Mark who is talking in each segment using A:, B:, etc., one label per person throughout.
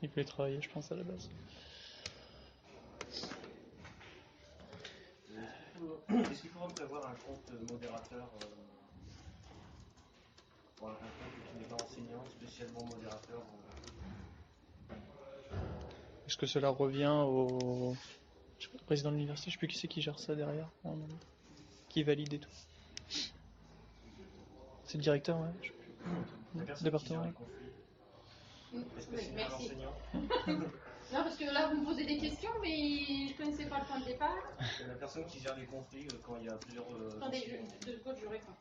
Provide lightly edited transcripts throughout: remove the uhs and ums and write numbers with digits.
A: Il voulait travailler, je pense, à la base.
B: Est-ce qu'il faudra prévoir un compte modérateur un compte qui n'est pas enseignant, spécialement modérateur
A: Est-ce que cela revient au président de l'université? Je sais plus qui c'est qui gère ça derrière. Qui valide et tout. C'est le directeur, ouais. Département.
B: Est-ce que c'est un enseignant?
C: Non, parce que là, vous me posez des questions, mais je connaissais pas le point de départ.
B: La personne qui gère les conflits quand il y a plusieurs...
C: Attendez, deux secondes, je réponds.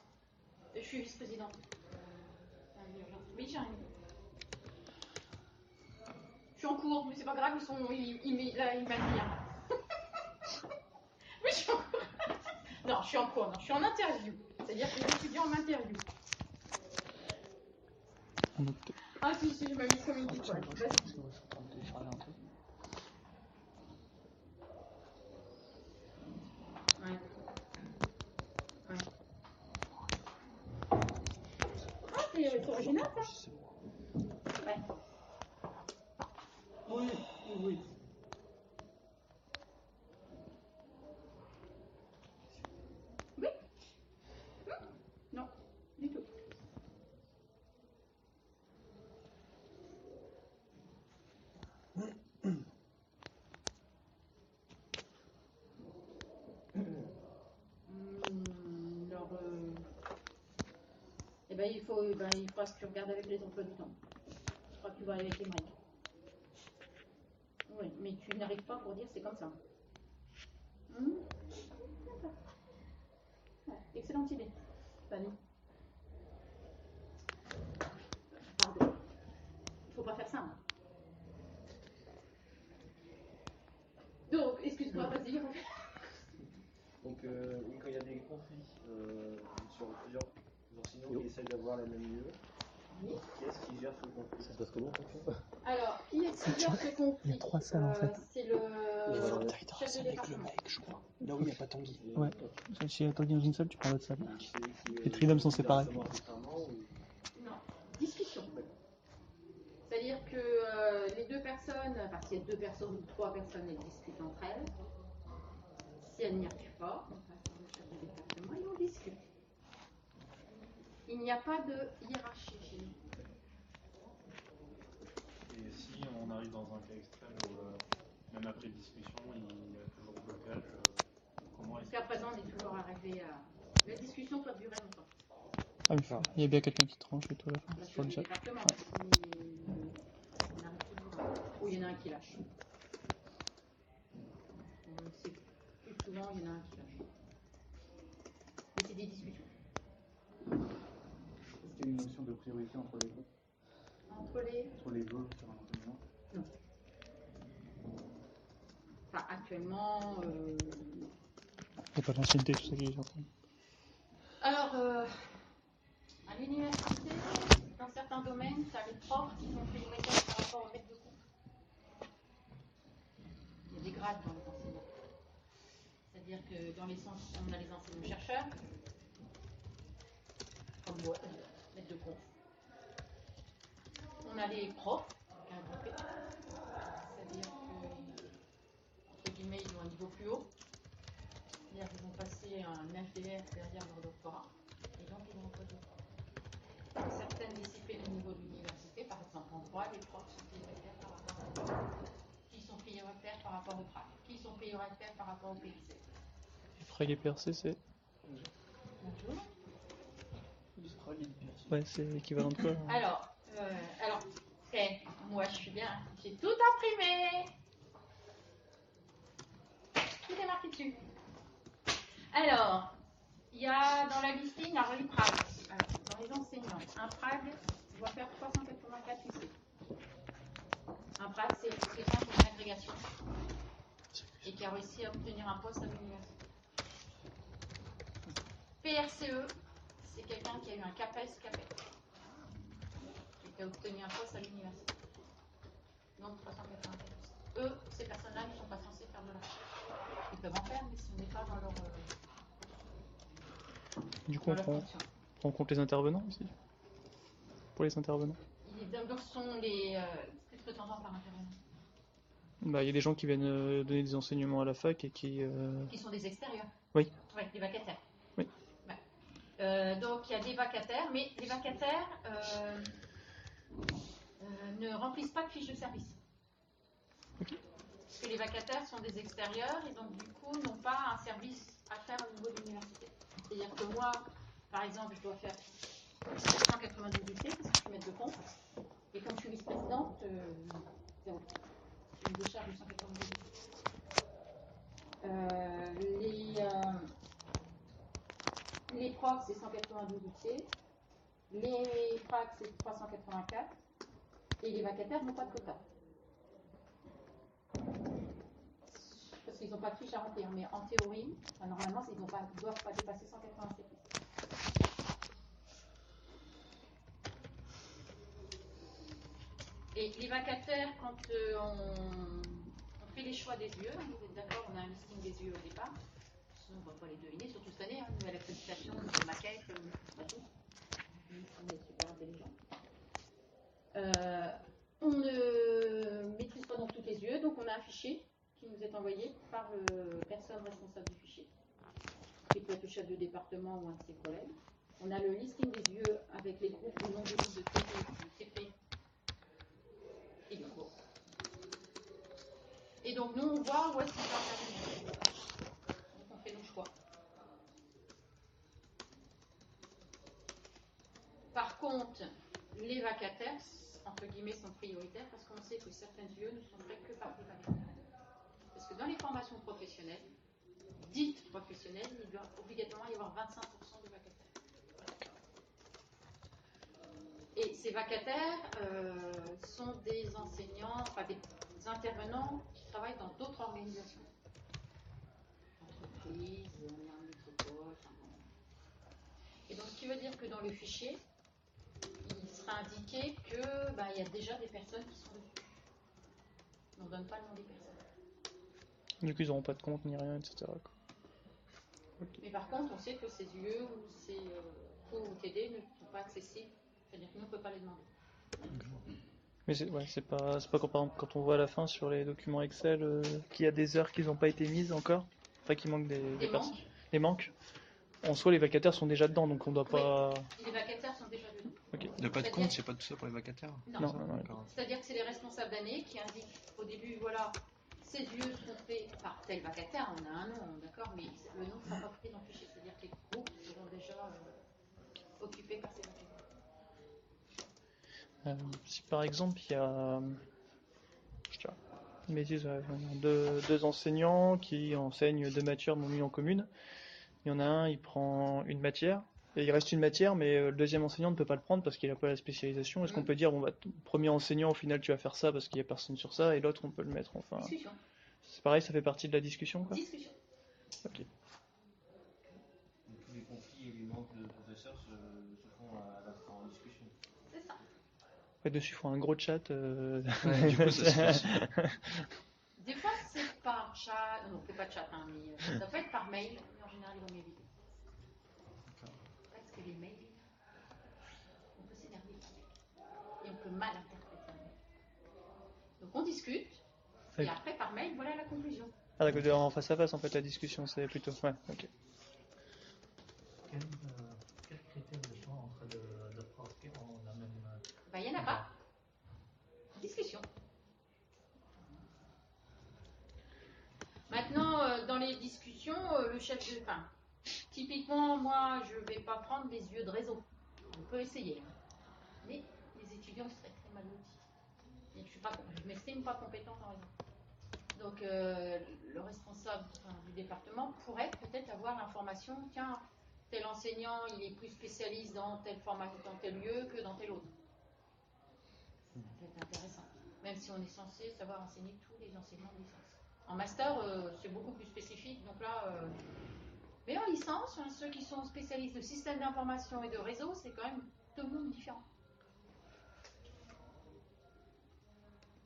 C: Je suis vice-présidente. Oui, j'ai un... Je suis en cours, mais c'est pas grave, il m'a dit. Oui, je suis en cours. Non, je suis en cours, non, je suis en interview. C'est-à-dire que l'étudiant m'interview. Ah si, je m'ai mis comme une petite toile. Vas-y. Ouais. Ouais. Ah, c'est original, ça? Ouais. Oui, oui. Oui? Non, du tout. Alors, il faudra que tu regardes avec les emplois du temps. Je crois que tu vas avec les briques. Oui, mais tu n'arrives pas pour dire c'est comme ça. Ouais, excellente idée. Fanny. Pardon. Il faut pas faire ça. Hein. Donc, excuse-moi, vas-y.
B: Donc, quand il y a des conflits sur plusieurs enseignants qui essayent d'avoir la même lieu, qui est-ce qui gère ce conflit? Ça se passe comment?
C: Alors, qui est-ce qui gère ce conflit?
A: Il y a 3 salles en fait.
C: C'est le chef de département.
A: Je crois. Là où il n'y a pas Tanguy. Ouais. Si il y a Tanguy dans une salle, tu prends l'autre salle. Les tridums sont séparés.
C: Non, discussion. C'est-à-dire que les deux personnes, s'il y a 2 personnes ou 3 personnes, elles discutent entre elles. Si elles n'y arrivent pas, on passe par le chef de département et on discute. Il n'y a pas de hiérarchie chez nous.
D: Et si on arrive dans un cas extrême où, même après discussion, il y a toujours blocage, comment est-ce
C: Jusqu'à présent, on est toujours arrivé à... La discussion peut durer longtemps.
A: Ah oui, il y a bien quelqu'un qui tranche et tout à la fin.
C: Le
A: Sur le
C: chef
A: chat.
C: du département, on arrive toujours à... Ou il y en a un qui lâche. Plus souvent, il y en a un qui lâche. Mais c'est des discussions.
E: Est-ce qu'il y a une notion de priorité entre les vœux? Entre les vœux sur un enseignement?
C: Non. Enfin, actuellement...
A: Il n'y a pas d'ancienneté, tout ça qui est gentil.
C: Alors, à l'université, dans certains domaines, tu as les profs qui sont prioritaires par rapport au maître de cours. Il y a des grades dans les enseignants. C'est-à-dire que dans les sens, on a les enseignants-chercheurs, comme moi, maître de cours. On a les profs, c'est-à-dire que, entre guillemets, ils ont un niveau plus haut. C'est-à-dire qu'ils vont passer un HDR derrière leur doctorat, et donc ils vont poser. Dans certaines disciplines au niveau de l'université, par exemple en droit, les profs sont prioritaires par rapport au droit. Qui sont prioritaires par rapport au PRAC, qui sont prioritaires par rapport au PRC.
A: PRAC et PRC, c'est...
C: Bonjour.
A: Ouais, c'est l'équivalent de quoi?
C: Alors, moi je suis bien, j'ai tout imprimé. Tout est marqué dessus. Alors, il y a dans la listine, alors les PRAG. Alors, dans les enseignants, un PRAG doit faire 384 UC. Un PRAG, c'est quelqu'un qui a une agrégation et qui a réussi à obtenir un poste à l'université. PRCE, c'est quelqu'un qui a eu un CAPES-CAPES et qui a obtenu un poste à l'université. Donc 384 UC. Eux, ces personnes-là ne sont pas censées faire de la recherche. Ils peuvent en faire, mais ce n'est pas dans leur...
A: Du coup, on prend en compte les intervenants aussi? Pour les intervenants?
C: Donc, ce sont les... de temps en temps par intervenant.
A: Bah, il y a des gens qui viennent donner des enseignements à la fac et qui...
C: Qui sont des extérieurs.
A: Oui.
C: Oui, des vacataires.
A: Oui.
C: Ouais. Donc il y a des vacataires, mais les vacataires ne remplissent pas de fiche de service.
A: Ok.
C: Parce que les vacataires sont des extérieurs et donc du coup n'ont pas un service à faire au niveau de l'université. C'est-à-dire que moi, par exemple, je dois faire 192 UT parce que je suis maître de compte. Et comme je suis vice-présidente, zéro. J'ai une décharge de 192 UT. Les profs, c'est 192 UT. Les facs, c'est 384. Et les vacataires n'ont pas de quota. Parce qu'ils n'ont pas de fiche à remplir. Mais en théorie, normalement, ils ne doivent pas dépasser 187 UT. Et les vacataires, quand on fait les choix des yeux, vous êtes d'accord, on a un listing des yeux au départ. Sinon, on ne va pas les deviner, surtout cette année, nouvelle accréditation, nouvelle maquette, pas tout. On est super intelligent. On ne maîtrise pas donc tous les yeux, donc on a un fichier qui nous est envoyé par la personne responsable du fichier, qui peut être le chef de département ou un de ses collègues. On a le listing des yeux avec les groupes, le nom des groupes de TP et de cours. Et donc nous on voit où est-ce qu'on va intervenir. Donc on fait nos choix. Par contre, les vacataires, entre guillemets, sont prioritaires parce qu'on sait que certains yeux ne sont faits que par des vacataires. Parce que dans les formations professionnelles, dites professionnelles, il doit obligatoirement y avoir 25% de vacataires. Et ces vacataires sont des enseignants, enfin des intervenants qui travaillent dans d'autres organisations. Entreprises, métropole, enfin bon. Et donc ce qui veut dire que dans le fichier, il sera indiqué que y a déjà des personnes qui sont dessus. On ne donne pas le nom des personnes.
A: Du coup, ils n'auront pas de compte ni rien, etc. quoi.
C: Okay. Mais par contre, on sait que ces UE ou ces cours ou TD ne sont pas accessibles. C'est-à-dire qu'on ne peut pas les demander.
A: Mais c'est pas comme par exemple quand on voit à la fin sur les documents Excel qu'il y a des heures qui n'ont pas été mises encore. Enfin, qu'il manque des personnes. Les manques. En soi, les vacataires sont déjà dedans, donc on doit pas...
C: Les vacataires sont déjà dedans.
A: Okay.
F: Il n'y a pas de compte, c'est pas tout ça pour les vacataires?
C: Non. C'est-à-dire que c'est les responsables d'année qui indiquent au début, voilà, ces yeux sont faits par tel vacataire, on a un nom, d'accord, mais le nom ne sera pas pris dans le fichier. C'est-à-dire que les groupes seront déjà occupés par ces vacataires.
A: Si par exemple, il y a... deux enseignants qui enseignent 2 matières non mis en commune. Il y en a un, il prend une matière, et il reste une matière, mais le deuxième enseignant ne peut pas le prendre parce qu'il n'a pas la spécialisation. Est-ce qu'on peut dire, premier enseignant, au final, tu vas faire ça parce qu'il n'y a personne sur ça, et l'autre, on peut le mettre, enfin...
C: Discussion.
A: C'est pareil, ça fait partie de la discussion, quoi?
C: Discussion.
A: Ok.
B: Tous les conflits et les manques de professeurs se font à la fin en discussion.
C: C'est ça.
A: Ouais, dessus, il faut un gros chat.
F: Ouais, du coup, ça se passe.
C: Des fois, c'est par chat, non, c'est pas chat, hein, mais ça peut être par mail, mais en général, il vaut mieux éviter. Parce que les mails, on peut s'énerver et on peut mal interpréter. Donc on discute, et après, par mail, voilà la conclusion.
A: Ah d'accord, en face à face, en fait, la discussion, c'est plutôt... Ouais, ok.
E: Quel critère de choix entre deux profs on a même...
C: Il n'y en a pas. Discussion. Maintenant, dans les discussions, le chef de... Enfin, typiquement, moi, je ne vais pas prendre des yeux de réseau. On peut essayer. Mais les étudiants seraient très mal lotis. Et je ne m'estime pas compétente en réseau. Donc, le responsable du département pourrait peut-être avoir l'information, tiens, tel enseignant, il est plus spécialiste dans tel lieu que dans tel autre. Ça peut être intéressant. Même si on est censé savoir enseigner tous les enseignements de licence. En master, c'est beaucoup plus spécifique. Donc là, mais en licence, ceux qui sont spécialistes de système d'information et de réseau, c'est quand même deux mondes différents.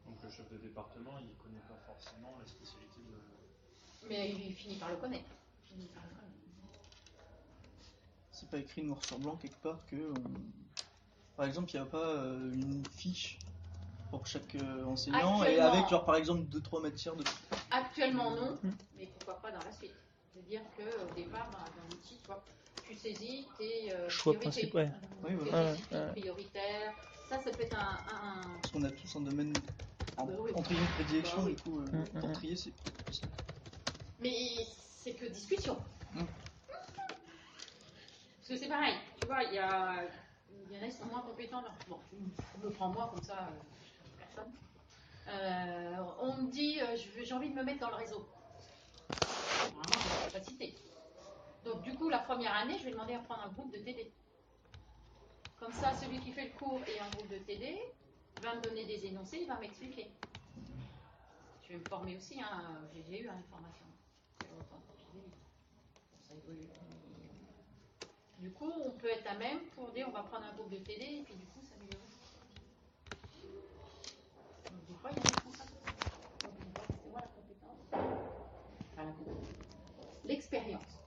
D: Donc le chef de département, il ne connaît pas forcément la spécialité de...
C: Mais il finit par le connaître.
G: C'est pas écrit noir sur blanc quelque part que... Par exemple, il n'y a pas une fiche pour chaque enseignant et
C: Actuellement.
G: avec genre par exemple 2-3 matières de...
C: Actuellement non,
A: Mm.
C: mais pourquoi pas dans la suite. C'est-à-dire qu'au départ, dans l'outil, tu saisis tes
A: Choix
C: priorités.
A: principal, ouais.
G: Oui,
C: Tes
G: voilà.
C: disciplines prioritaires. Ça peut être un...
G: Parce qu'on a tous un domaine
C: oui.
G: entre guillemets de prédilection,
C: Bah oui.
G: du coup, pour trier, c'est plus simple.
C: Mais c'est que discussion.
G: Mm.
C: Parce que c'est pareil, tu vois, il y en a qui sont moins compétents. Bon, je me prends moi comme ça, personne. On me dit, j'ai envie de me mettre dans le réseau. Normalement, j'ai la capacité. Donc, du coup, la première année, je vais demander à prendre un groupe de TD. Comme ça, celui qui fait le cours et un groupe de TD va me donner des énoncés, il va m'expliquer. Je vais me former aussi, hein. J'ai eu une formation. Il y a longtemps, ça évolue. Du coup, on peut être à même pour dire on va prendre un groupe de TD et puis du coup, ça améliore. Donc, des fois, il y a des choses comme ça. Donc, on voit que c'est moi la compétence. Enfin, la compétence. L'expérience.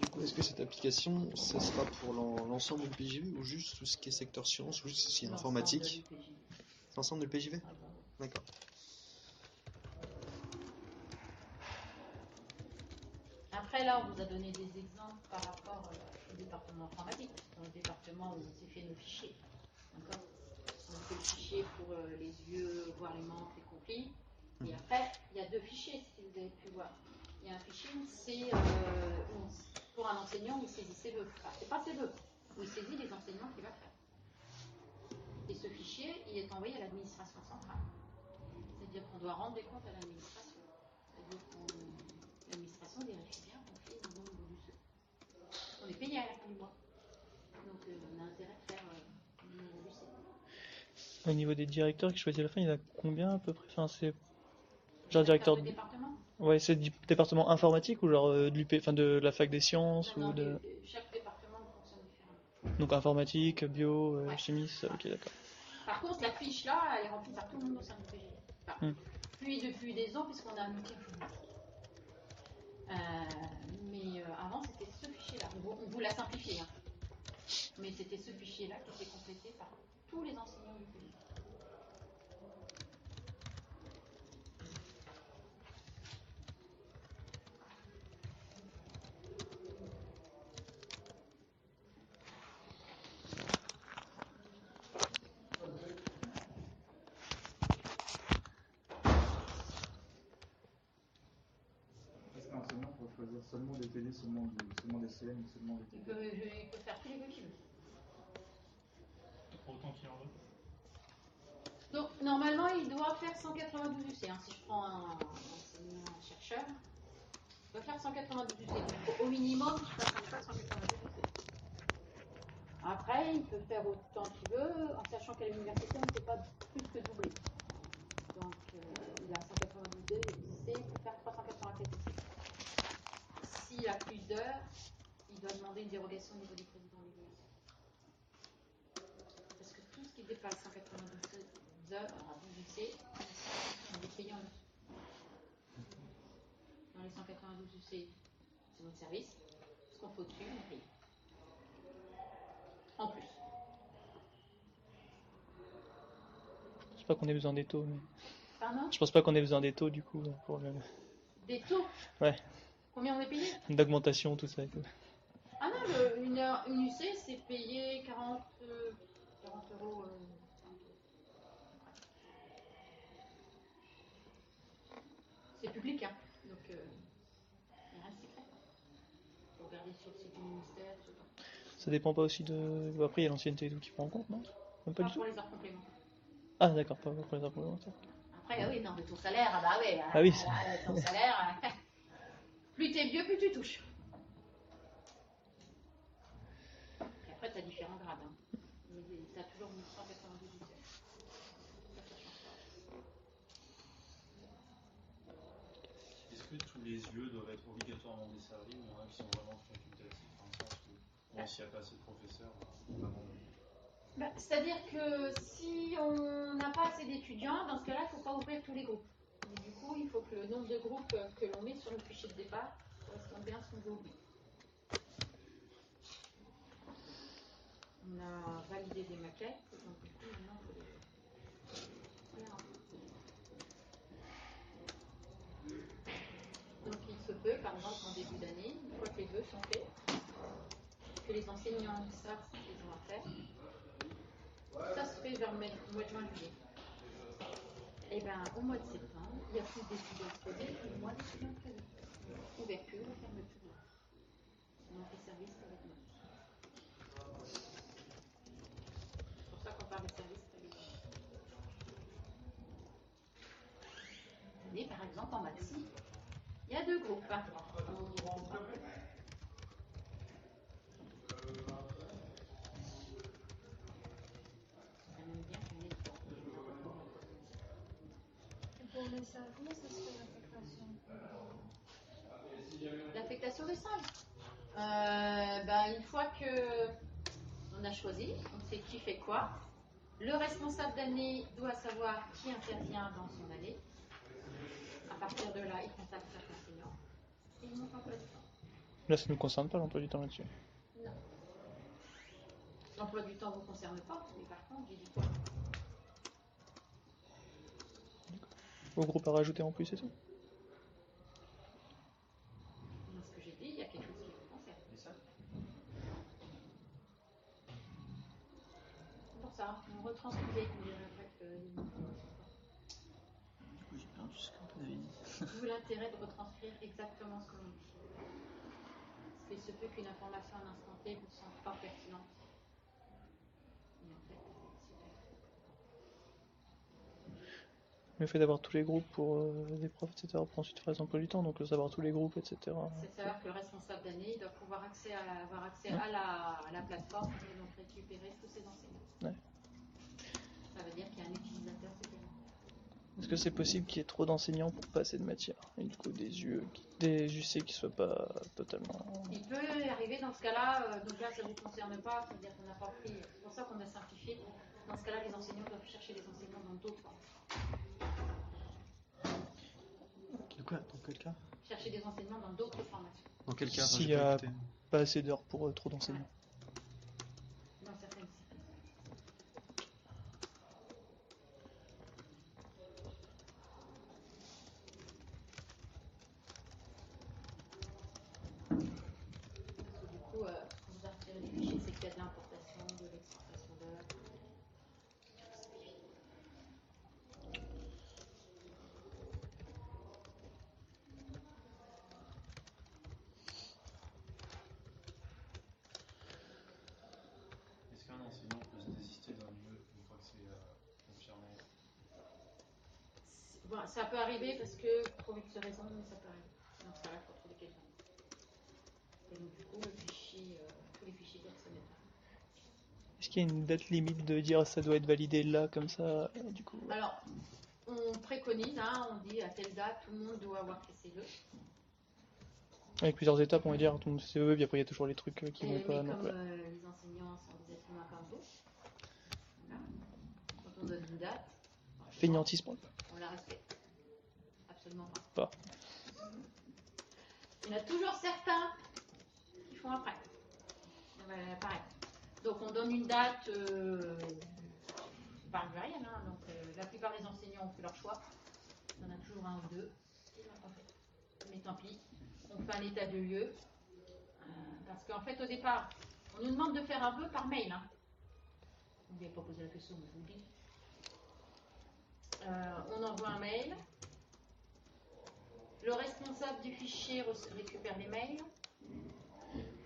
F: Du coup, est-ce que cette application, ça sera pour l'ensemble du PJV ou juste tout ce qui est secteur sciences ou juste ce qui est informatique? C'est l'ensemble du PJV? D'accord.
C: Après, là, on vous a donné des exemples par rapport au département informatique, dans le département où on s'est fait nos fichiers. D'accord? On fait le fichier pour les yeux, voir les manques, les conflits. Et après, il y a deux fichiers, si vous avez pu voir. Il y a un fichier, c'est pour un enseignant où il saisit ses vœux. Enfin, c'est pas ses vœux, où il saisit les enseignements qu'il va faire. Et ce fichier, il est envoyé à l'administration centrale. C'est-à-dire qu'on doit rendre des comptes à l'administration. C'est-à-dire que l'administration vérifie bien qu'on fait le nombre du seuil. On est payé à la fin du mois. Donc on a intérêt à faire le nombre du seuil.
A: Au niveau des directeurs qui choisissent à la fin, il y en a combien à peu près? Enfin, c'est genre directeur
C: de département.
A: Ouais, c'est du département informatique ou genre de l'UP, enfin de la fac des sciences
C: Non,
A: ou de
C: chaque département fonctionne différemment.
A: donc informatique, bio,
C: Ouais.
A: chimie, ça, ok d'accord.
C: Par contre, la fiche là, elle est remplie par tout le monde au sein du PGD. Enfin, puis depuis des ans, puisqu'on a un outil informatique. Mais avant, c'était ce fichier-là. On vous l'a simplifié, hein. Mais c'était ce fichier-là qui était complété par tous les enseignants du PGD.
D: Est-ce qu'un enseignant peut choisir seulement des TD, seulement des CM, seulement des
C: Il
D: TD?
C: peut faire tous les vœux qu'il veut.
D: Autant qu'il en veut.
C: Donc, normalement, il doit faire 192 UC. Hein. Si je prends un enseignant-chercheur, il doit faire 192 UC. Donc, au minimum, je passe en 192 UC. Après, il peut faire autant qu'il veut, en sachant qu'à l'université, on ne peut pas plus que doubler. Donc, il a 192 UC, il peut faire 387 UC. S'il a plus d'heures, il doit demander une dérogation au niveau du président de l'évaluation. Parce que tout ce qui dépasse 192 heures à 12 UC, on est payé en dessous. Dans les 192 UC, c'est notre service. Ce qu'on fait au-dessus, on est payé. En plus.
A: Je pense pas qu'on ait besoin des taux, mais
C: Pardon?
A: je pense pas qu'on ait besoin des taux du coup pour le
C: Des taux?
A: Ouais.
C: Combien on est payé?
A: D'augmentation, tout ça et tout.
C: Ah non, une UC, c'est payé 40 euros. C'est public, hein. Donc, il n'y a rien de secret. Il faut regarder sur le site du ministère.
A: Ça dépend pas aussi de. Après, il y a l'ancienneté et tout qui prend en compte, non? Même pas
C: Pas
A: du tout.
C: pour les heures complémentaires.
A: Ah, d'accord, pas pour les heures complémentaires.
C: Après, oui, non, mais ton salaire, ah bah oui.
A: Ah oui.
C: Ton salaire, plus t'es vieux, plus tu touches. Et après, t'as différents grades. Hein. Mais t'as toujours 192 UC. Ça change pas.
D: Est-ce que tous les yeux doivent être obligatoirement desservis ou il y en a qui sont vraiment facultatifs, dans le sens où bon, s'il n'y a pas assez de professeurs, vraiment.
C: Bah, c'est-à-dire que si on n'a pas assez d'étudiants, dans ce cas-là, il ne faut pas ouvrir tous les groupes. Et du coup, coup, il faut que le nombre de groupes que l'on met sur le fichier de départ corresponde bien à son groupe. On a validé des maquettes, donc du coup, maintenant, il faut les remplir. Donc il se peut, par exemple, en début d'année, une fois que les vœux sont faits, que les enseignants savent ce qu'ils ont à faire, ça se fait vers le mois de juin, juillet. Et bien, au mois de septembre, il y a plus d'études exposées que le mois d'études prévu. Ouverture et fermeture. Donc les services avec nous. C'est pour ça qu'on parle des services réguliers. Et par exemple, en maths, il y a 2 groupes.
H: Pour les salles, comment ça se fait l'affectation?
C: L'affectation des salles. Une fois que on a choisi, on sait qui fait quoi, le responsable d'année doit savoir qui intervient dans son année. À partir de là, il contacte chaque enseignant et il monte l'emploi du temps.
A: Là, ça ne nous concerne pas l'emploi du temps là-dessus.
C: Non. L'emploi du temps ne vous concerne pas, mais par contre, j'ai dit quoi?
A: Au groupe à rajouter en plus et tout.
C: Dans ce que j'ai dit, il y a quelque chose qui vous concerne.
B: Et ça?
C: C'est pour ça, on retranscrivait.
G: Du coup, j'ai perdu ce qu'on avait dit.
C: D'où l'intérêt de retranscrire exactement ce que l'on dit. Parce qu'il se peut qu'une information à un instant T vous semble pas pertinente. Et en fait,
A: Le fait d'avoir tous les groupes pour des profs, etc., pour ensuite faire les emplois du temps, donc savoir tous les groupes, etc.
C: c'est savoir que le responsable d'année doit pouvoir avoir accès à la plateforme et donc récupérer tous ses enseignants.
A: Ouais.
C: Ça veut dire qu'il y a un utilisateur supplémentaire.
A: Est-ce que c'est possible qu'il y ait trop d'enseignants pour pas assez de matière? Et du coup, des UC qui soient pas totalement...
C: Il peut arriver dans ce cas-là, donc là ça ne vous concerne pas, c'est-à-dire qu'on n'a pas pris, c'est pour ça qu'on a simplifié. Dans ce cas-là, les enseignants doivent chercher des enseignants dans d'autres formations.
F: Quoi? Dans quel cas?
C: Chercher des enseignants dans d'autres formations.
F: Dans quel cas?
A: S'il y a pas assez d'heures pour trop d'enseignants.
C: Dans certaines disciplines. Parce que du coup, quand vous retirez les fichiers, c'est qu'il y a de l'importation, de l'exportation d'heures.
D: Est-ce qu'un enseignant peut se désister d'un lieu une fois que c'est confirmé?
C: Bon, ça peut arriver parce que, pour X raisons, mais ça peut arriver. Donc ça va, il faut trouver quelqu'un. Et donc du coup, tous les fichiers doivent se mettre.
A: Est-ce qu'il y a une date limite de dire ça doit être validé là, comme ça, du coup?
C: Alors, on préconise, on dit à telle date, tout le monde doit avoir fait ses vœux.
A: Avec plusieurs étapes, on va dire, tout le monde fait ses vœux, puis après il y a toujours les trucs qui vont pas.
C: Mais
A: Donc,
C: comme
A: ouais.
C: les enseignants sont des êtres humains comme vous, voilà. Quand on donne une date,
A: Fainéantisme.
C: on la respecte. Absolument pas.
A: Pas.
C: Il y en a toujours certains qui font après. Pareil. Donc on donne une date, par pluriel, donc la plupart des enseignants ont fait leur choix. Il y en a toujours un ou deux qui l'ont pas fait. Mais tant pis, on fait un état de lieu. Parce qu'en fait, au départ, on nous demande de faire un vœu par mail. Vous n'avez pas posé la question, mais je vous le dis. On envoie un mail. Le responsable du fichier récupère les mails,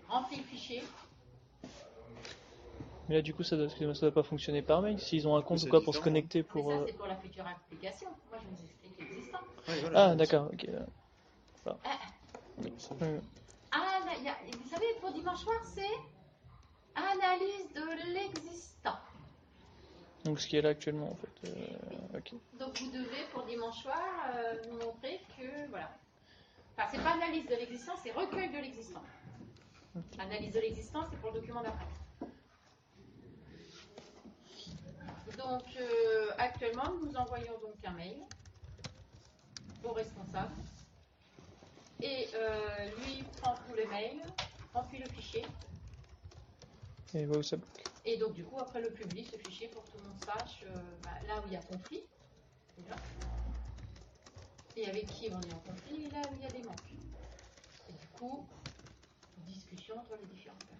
C: remplit le fichier.
A: Mais là, du coup, ça doit pas fonctionner par mail. S'ils ont un compte ou quoi pour se connecter pour.
C: Mais ça, c'est pour la future application. Moi, je vous explique l'existant.
F: Ouais, voilà,
A: Ah, d'accord, ok.
C: Vous savez, pour dimanche soir, c'est analyse de l'existant.
A: Donc ce qui est là actuellement, en fait. Ok.
C: Donc vous devez, pour dimanche soir, nous montrer que, voilà. Enfin, c'est pas analyse de l'existant, c'est recueil de l'existant. Analyse de l'existant, c'est pour le document d'après. Donc, actuellement, nous envoyons donc un mail au responsable. Et lui prend tous les mails, remplit le fichier.
A: Et ouais, où ça bloque.
C: Et donc du coup après le publie ce fichier pour que tout le monde sache là où il y a conflit déjà, et avec qui on est en conflit et là où il y a des manques. Et du coup, discussion entre les différentes personnes.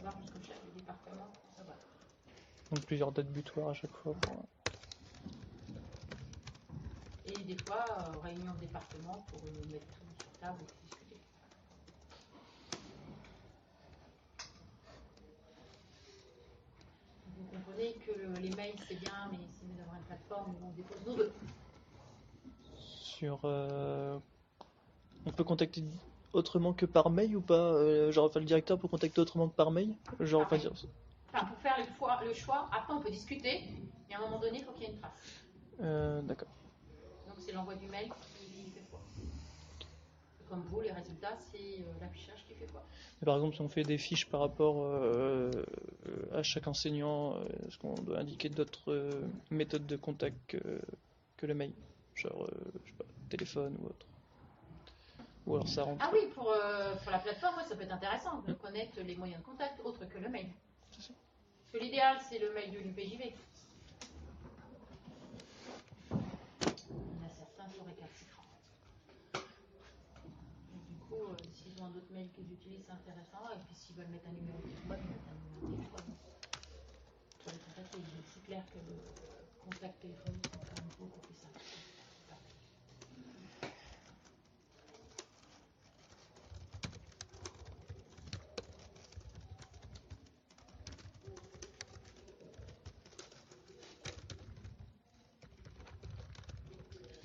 C: Voir jusqu'au chef du département pour savoir.
A: Donc plusieurs dates butoirs à chaque fois.
C: Et des fois, réunion de département pour mettre tout sur table et discuter. Vous comprenez que les mails c'est bien, mais c'est mieux d'avoir une plateforme où on dépose nos deux.
A: Sur, on peut contacter autrement que par mail ou pas genre, enfin, le directeur peut contacter autrement que par mail genre, enfin, dire...
C: Enfin, pour faire le choix, après on peut discuter, mais à un moment donné, il faut qu'il y ait une trace.
A: D'accord.
C: Donc c'est l'envoi du mail qui fait quoi. Comme vous, les résultats, c'est l'affichage qui fait quoi.
A: Et par exemple, si on fait des fiches par rapport à chaque enseignant, est-ce qu'on doit indiquer d'autres méthodes de contact que le mail, genre, je sais pas, téléphone ou autre. Ou alors ça rentre.
C: Ah oui, pour la plateforme, ouais, ça peut être intéressant de connaître les moyens de contact autres que le mail.
A: C'est ça.
C: Parce que l'idéal, c'est le mail de l'UPJV. Il y en a certains qui sont récalcitrants. Du coup, s'ils ont un autre mail qu'ils utilisent, c'est intéressant. Et puis s'ils veulent mettre un numéro de téléphone, ils mettent un numéro de téléphone. Pour les contacter, c'est clair que le contact téléphonique, c'est quand même beaucoup plus simple.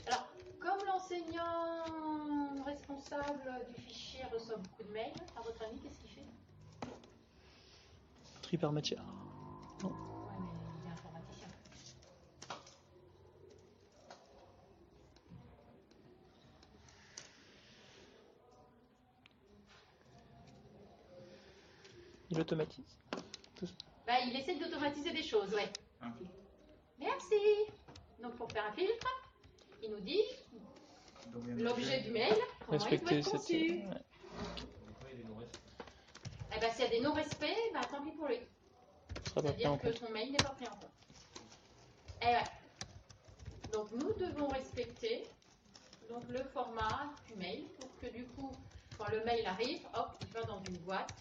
C: Alors, comme l'enseignant responsable du fichier reçoit beaucoup de mails, à votre avis, qu'est-ce qu'il fait?
A: Tri par matière. Non.
C: Ouais, mais il est informaticien.
A: Il automatise.
C: Bah, il essaie d'automatiser des choses, ouais. Merci. Donc, pour faire un filtre, il nous dit l'objet du mail, comment il doit
A: Respecter
C: être conçu.
A: ouais.
C: Eh ben, s'il y a des non-respects, bah, tant pis pour lui.
A: Ça va pris en
C: C'est-à-dire que
A: compte.
C: son mail n'est pas pris en compte. Eh ouais. Donc, nous devons respecter donc, le format du mail pour que du coup, quand le mail arrive, hop, il va dans une boîte.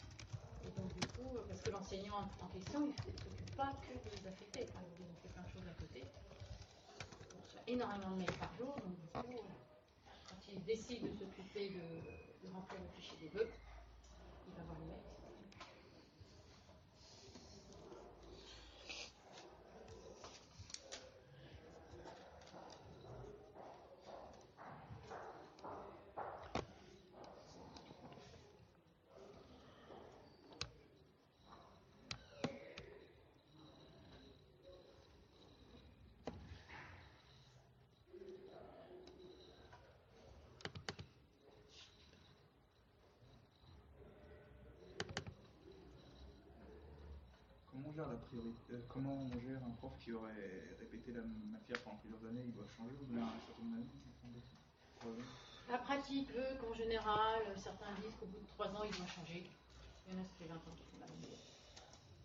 C: Et donc, du coup, parce que l'enseignant en question, il ne s'occupe pas que de les affecter. Enfin, il fait plein de choses à côté. On reçoit énormément de mails par jour. Donc, du coup, quand il décide de s'occuper de remplir le fichier des vœux, il va voir le mail.
I: Comment on gère la priorité comment on gère un prof qui aurait répété la matière pendant plusieurs années? Il doit changer au bout d'un certain année?
C: La pratique veut qu'en général, certains disent qu'au bout de 3 ans, ils vont changer. Il y en a, ça fait 20 ans qu'ils font la même chose.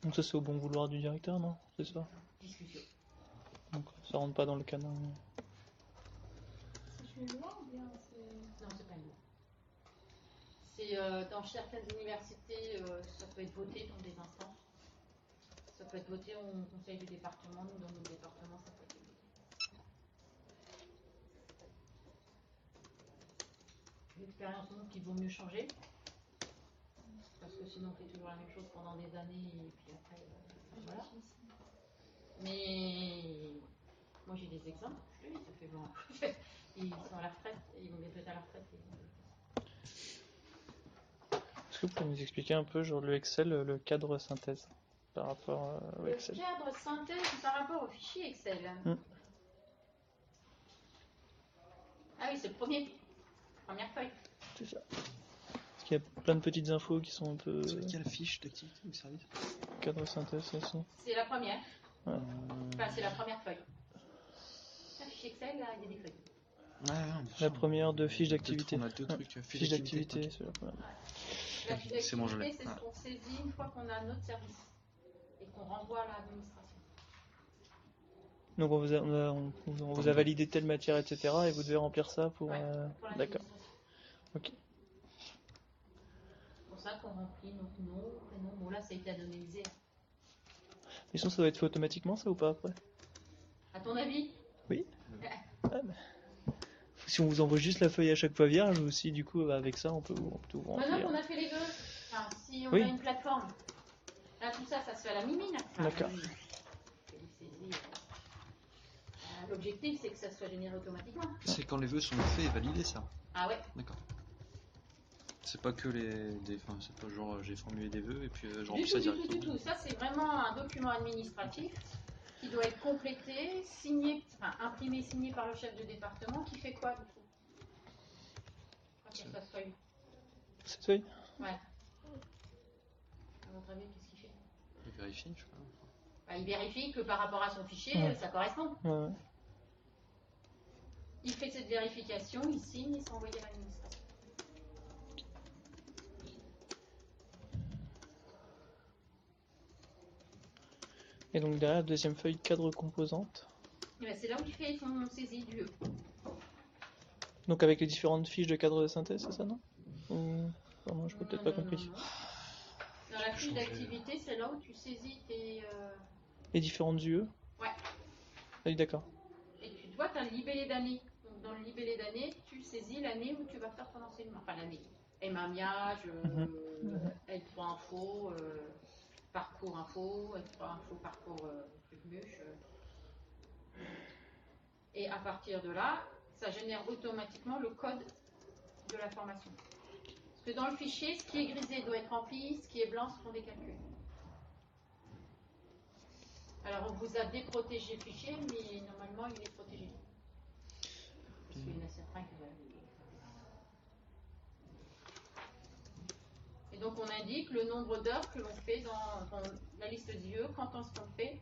A: Donc ça c'est au bon vouloir du directeur, non? C'est ça?
C: Discussion.
A: Donc ça rentre pas dans le canon.
H: C'est une loi ou bien c'est...
C: Non, c'est pas une loi. C'est dans certaines universités, ça peut être voté dans des instances. Ça peut être voté au conseil du département, nous dans notre département, ça peut être voté. L'expérience montre qu'il vaut mieux changer. Parce que sinon on fait toujours la même chose pendant des années et puis après, voilà. Mais moi j'ai des exemples, je te dis, ça fait bon. Ils sont à la retraite, ils vont bientôt être à la retraite.
A: Est-ce que vous pouvez nous expliquer un peu, genre le Excel, le cadre synthèse par rapport au
C: Le
A: Excel?
C: cadre synthèse par rapport au fichier Excel. Ah oui, c'est le première feuille.
A: C'est ça. Parce qu'il y a plein de petites infos qui sont un peu...
F: Sur quelle fiche d'activité ou service?
A: Cadre synthèse, ça aussi.
C: C'est la première.
A: Ouais.
C: Enfin, c'est la première feuille. Un fichier Excel, là, il y a des feuilles.
A: La première de fiche d'activité.
F: On a deux
A: Ouais.
F: trucs.
A: Fiche d'activité, c'est la première.
C: La fiche
F: C'est bon, je l'ai.
C: d'activité, c'est ce qu'on saisit une fois qu'on a notre service et qu'on renvoie à l'administration.
A: Donc on vous a validé telle matière, etc. et vous devez remplir ça pour...
C: Ouais, pour
A: D'accord.
C: l'administration.
A: Ok.
C: C'est pour ça qu'on remplit notre nom, prénom. Bon, là, ça a été anonymisé.
A: Mais sinon, ça doit être fait automatiquement, ça, ou pas, après?
C: À ton avis?
A: Oui. Si on vous envoie juste la feuille à chaque fois vierge, ou si, du coup, avec ça, on peut tout
C: Maintenant
A: remplir.
C: qu'on a fait les vœux, enfin, si on
A: Oui.
C: a une plateforme, là, tout ça, ça se fait à la mimine. Enfin,
A: D'accord.
C: L'objectif, c'est que ça soit généré automatiquement.
F: C'est quand les vœux sont faits et validés, ça.
C: Ah ouais?
F: D'accord. C'est pas que enfin, c'est pas genre j'ai formulé des vœux et puis je remplis
C: Du
F: ça
C: tout, du
F: directement.
C: tout. Ça, c'est vraiment un document administratif qui doit être complété, signé, enfin imprimé, signé par le chef de département qui fait quoi du coup? Quand il reçoit cette feuille?
A: Cette feuille?
C: Ouais. À votre avis, qu'est-ce qu'il fait?
F: Il vérifie, je sais pas.
C: Bah, il vérifie que par rapport à son fichier,
A: Ouais.
C: ça correspond.
A: Ouais.
C: Il fait cette vérification, il signe et c'est envoyé à l'administration.
A: Et donc derrière, deuxième feuille, cadre composante.
C: Et ben, c'est là où il fait son saisie du E.
A: Donc avec les différentes fiches de cadre de synthèse, c'est ça, non? Ou... Pardon, je n'ai peut-être pas compris.
C: Non. Dans la fiche d'activité, c'est là où tu saisis tes...
A: Les différentes UE?
C: Ouais.
A: Ah oui, d'accord.
C: Et tu vois, tu as le libellé d'année. Donc dans le libellé d'année, tu saisis l'année où tu vas faire ton enseignement. Enfin l'année. Émamiage, L3 info, parcours info, L3 info, parcours truc-muche. Et à partir de là, ça génère automatiquement le code de la formation. Parce que dans le fichier, ce qui est grisé doit être rempli, ce qui est blanc, ce sont des calculs. Alors on vous a déprotégé le fichier, mais normalement il est protégé. Parce qu'il y en a certains qui veulent. Et donc on indique le nombre d'heures que l'on fait dans la liste d'IE, quand on se fait,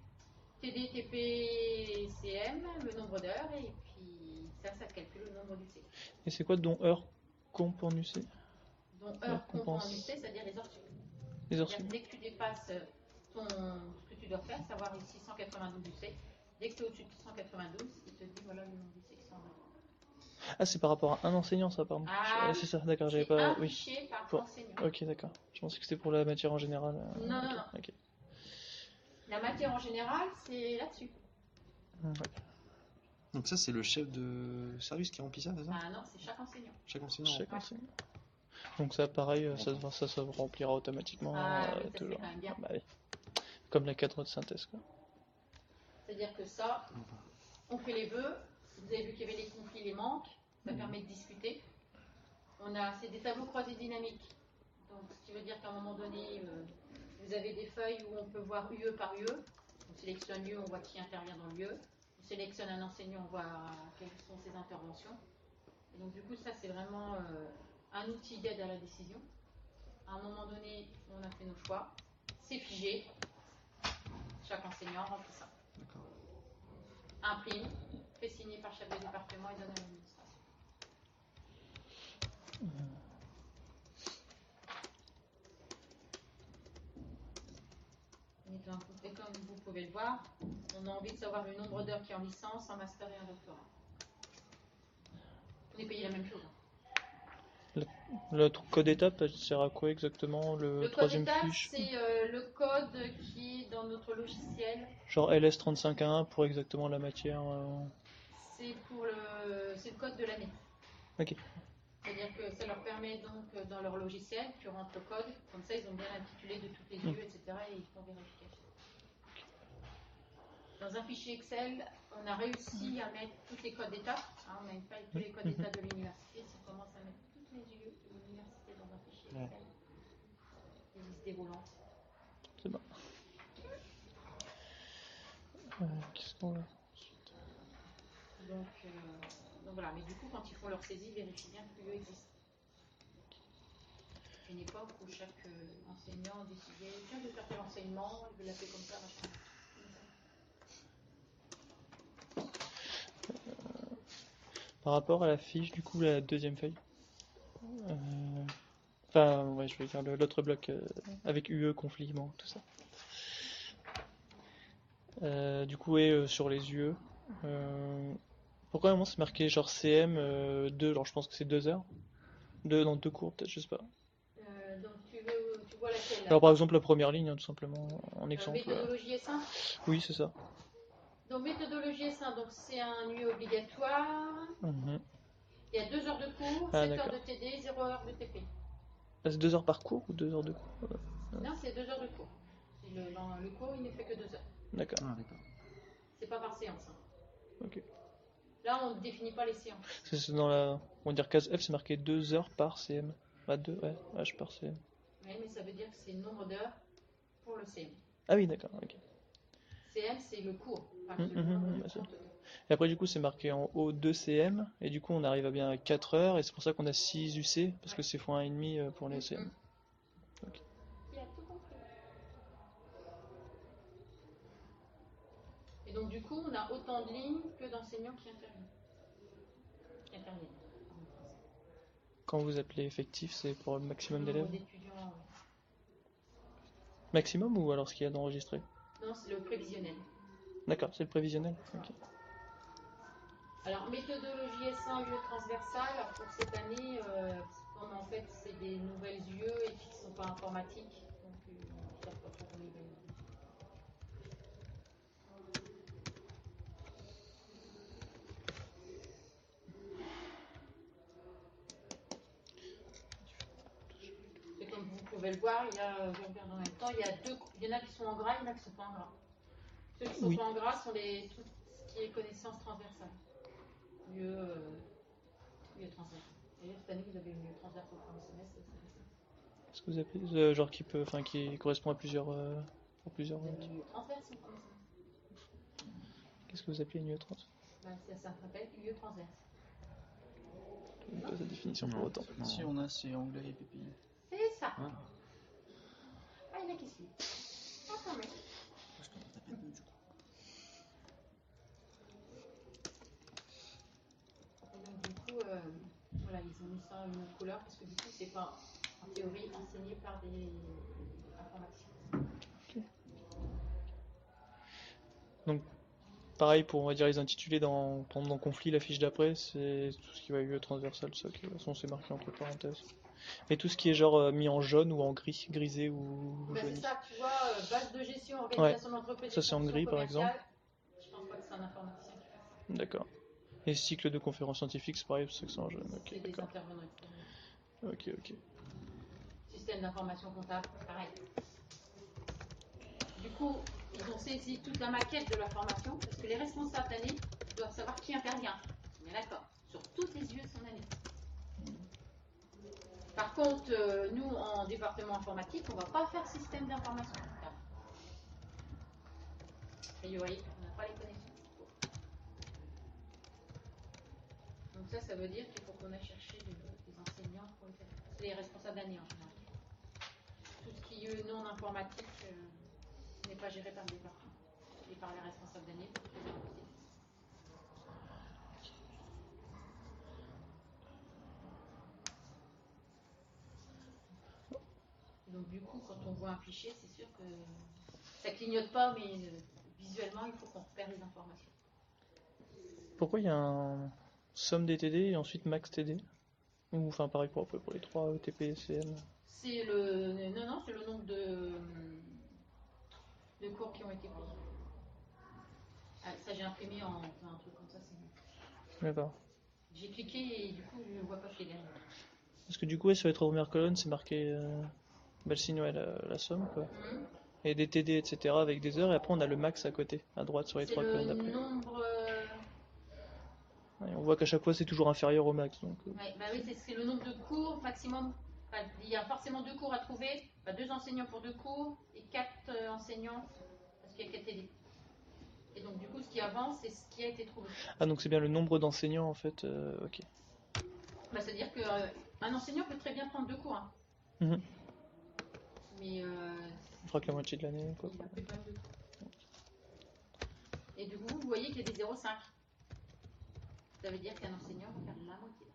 C: TD, TP, CM, le nombre d'heures, et puis ça calcule le nombre d'UC.
A: Et c'est quoi dont heure comp en UC?
C: Donc heure comp en UC, c'est-à-dire les heures sup.
A: Les heures
C: C'est-à-dire
A: sup.
C: dès que tu dépasses ce que tu dois faire, savoir ici 192 UC, dès que tu es au-dessus de 192, il te dit voilà le nombre d'UC qui sont en heure.
A: Ah, c'est par rapport à un enseignant, ça, pardon.
C: Ah,
A: c'est ça, d'accord, j'avais
C: c'est
A: pas...
C: un
A: Oui.
C: fichier par
A: Pour-
C: enseignant.
A: Ok, d'accord. Je pensais que c'était pour la matière en général.
C: Non,
A: ok,
C: non, non.
A: ok.
C: La matière en général, c'est là-dessus.
A: Ouais.
F: Donc ça c'est le chef de service qui remplit ça, c'est ça?
C: Ah non, c'est chaque enseignant.
F: Chaque enseignant.
A: Chaque enseignant. Donc ça, pareil, ça se remplira automatiquement,
C: Ah, mais ça, c'est
A: toujours.
C: quand même bien.
A: Ah, bah oui. Comme la cadre de synthèse, quoi.
C: C'est-à-dire que ça, on fait les vœux, vous avez vu qu'il y avait les conflits, les manques, ça permet de discuter. C'est des tableaux croisés dynamiques. Donc, ce qui veut dire qu'à un moment donné, vous avez des feuilles où on peut voir UE par UE. On sélectionne UE, on voit qui intervient dans l'UE. On sélectionne un enseignant, on voit quelles sont ses interventions. Et donc, du coup, ça, c'est vraiment un outil d'aide à la décision. À un moment donné, on a fait nos choix. C'est figé. Chaque enseignant remplit ça. Imprime, fait signer par chef de département et donne à l'administration. Et comme vous pouvez le voir, on a envie de savoir le nombre d'heures qui est en licence, en master et en doctorat. On est payé la même chose.
A: Le code étape, ça sert à quoi exactement? Le
C: Le code
A: troisième
C: étape,
A: fiche?
C: c'est le code qui est dans notre logiciel.
A: Genre LS35.1 pour exactement la matière.
C: C'est le code de l'année.
A: Ok.
C: C'est-à-dire que ça leur permet donc dans leur logiciel, tu rentres le code, comme ça ils ont bien l'intitulé de toutes les UE, etc. et ils font vérification. Dans un fichier Excel, on a réussi à mettre tous les codes d'étape. On a une feuille tous les codes d'étape de l'université. Si on commence à mettre toutes les UE de l'université dans un fichier Excel, les listes déroulantes.
A: C'est bon. Qu'est-ce qu'on a ensuite?
C: Donc voilà, mais du coup, quand ils font leur saisie, ils vérifient bien que l'UE existe. C'est une époque où chaque enseignant décidait tiens, je vais faire tel enseignement, je vais l'appeler comme ça, machin.
A: Par rapport à la fiche, du coup, la deuxième feuille. Enfin, ouais, je vais faire l'autre bloc avec UE, conflit, bon, tout ça. Du coup, sur les UE. Pourquoi à un moment c'est marqué genre CM 2, genre je pense que c'est 2 heures? Dans 2 cours, peut-être, je sais pas.
C: Donc tu vois laquelle là?
A: Alors par exemple, la première ligne, hein, tout simplement, en exemple.
C: Méthodologie S1?
A: Oui, c'est ça.
C: Donc méthodologie S1, donc c'est un UE obligatoire.
A: Mhm.
C: Il y a 2 heures de cours,
A: Ah,
C: 7 heures
A: d'accord.
C: de TD, 0 heure de TP.
A: Ah, c'est 2 heures par cours ou 2 heures de cours?
C: Non, c'est 2 heures de cours. Le cours, il ne fait que 2 heures.
A: D'accord.
G: Ah, d'accord.
C: C'est pas par séance. Hein.
A: Ok.
C: Là, on ne définit pas les séances.
A: C'est dans la. On va dire case F, c'est marqué 2 heures par CM. Ah, 2, ouais, H par CM.
C: Oui, mais ça veut dire que c'est le nombre d'heures pour le CM.
A: Ah oui, d'accord, ok.
C: CM, c'est le cours, pas
A: Bah,
C: le
A: ça.
C: compte d'heures.
A: Et après, du coup, c'est marqué en haut 2 CM, et du coup, on arrive à bien à 4 heures, et c'est pour ça qu'on a 6 UC, parce que c'est x1,5 pour les CM. Ok.
C: Qui a tout compris. Et donc, du coup, on a autant de lignes que d'enseignants qui interviennent.
A: Quand vous appelez effectif, c'est pour le maximum d'élèves?
C: D'étudiants.
A: Maximum ou alors ce qu'il y a d'enregistré?
C: Non, c'est le prévisionnel.
A: D'accord, c'est le prévisionnel. Ok.
C: Alors, méthodologie S1 UE transversale, alors pour cette année, comme en fait c'est des nouvelles UE et qui ne sont pas informatiques, donc ils ne savent pas trop comment ils vont. Et comme vous pouvez le voir, je regarde en même temps, il y en a qui sont en gras, il y en a qui ne sont pas en gras. Ceux qui ne sont pas en gras sont tout ce qui est connaissances transversales. UE transversale. Et cette année, vous avez une UE transversale pour le semestre, c'est ça.
A: Est-ce que vous appelez genre qui correspond à plusieurs
C: Une UE transverse pour le semestre.
A: Qu'est-ce que vous appelez une UE trans?
C: Ça s'appelle UE transverse.
A: Je ne pas sa définition pour autant.
G: Si on a, c'est anglais et PPI.
C: C'est ça.
G: Ah.
C: Ah, il y en a qui suivent. Ah, quand même.
G: Je t'en ai tapé deux, du coup.
C: Et donc, du coup, voilà, ils ont mis ça en une autre couleur parce que du coup, c'est pas, en théorie, enseigné par des informaticiens.
A: Okay. Donc, pareil pour, on va dire, les intitulés dans conflit, la fiche d'après, c'est tout ce qui va UE transversal, ça, de toute façon, c'est marqué entre parenthèses. Mais tout ce qui est genre mis en jaune ou en gris, grisé ou jauni.
C: C'est ça, tu vois, base de gestion, organisation d'entreprise.
A: Ça, c'est en gris, par exemple.
C: Je pense pas que c'est un informaticien qui fasse ça.
A: D'accord. Et cycle de conférence scientifique, c'est pareil, c'est ça que c'est en jaune.
C: C'est des intervenants extérieurs.
A: Ok.
C: Système d'information comptable, pareil. Du coup, ils ont saisi toute la maquette de la formation parce que les responsables d'année doivent savoir qui intervient. On est d'accord. Sur toutes les UE de son année. Par contre, nous, en département informatique, on ne va pas faire système d'information comptable. Et vous voyez, on n'a pas les connexions. Donc ça veut dire qu'il faut qu'on aille chercher des enseignants pour le faire. C'est les responsables d'année en général. Tout ce qui est non informatique n'est pas géré par le département et par les responsables d'année pour faire un dossier. Donc du coup, quand on voit un fichier, c'est sûr que ça clignote pas, mais visuellement, il faut qu'on repère les informations.
A: Pourquoi il y a un somme des TD et ensuite max TD? Ou enfin pareil pour les 3 TP et CM?
C: C'est le nombre de cours qui ont été pris. Ah, ça j'ai imprimé en un truc comme ça, c'est mieux.
A: D'accord.
C: J'ai cliqué et du coup je ne vois pas ce qui est derrière.
A: Parce que du coup, sur les 3 premières colonnes, c'est marqué le signe, la somme, quoi. Et des TD, etc. avec des heures, et après on a le max à côté, à droite sur les 3 colonnes d'après.
C: Nombre.
A: Ouais, on voit qu'à chaque fois c'est toujours inférieur au max. Donc,
C: Ouais, bah oui, c'est le nombre de cours maximum. Enfin, il y a forcément 2 cours à trouver, 2 enseignants pour 2 cours et 4 enseignants parce qu'il y a 4 TD. Et donc du coup, ce qui avance, c'est ce qui a été trouvé.
A: Ah, donc c'est bien le nombre d'enseignants en fait. Ok.
C: Bah, c'est-à-dire qu'un enseignant peut très bien prendre 2 cours. Hein. Mais
A: on fera que la moitié de l'année, quoi.
C: Il a plus de 22 cours. Et du coup, vous voyez qu'il y a des 0,5. Ça veut dire qu'un enseignant va faire la moitié.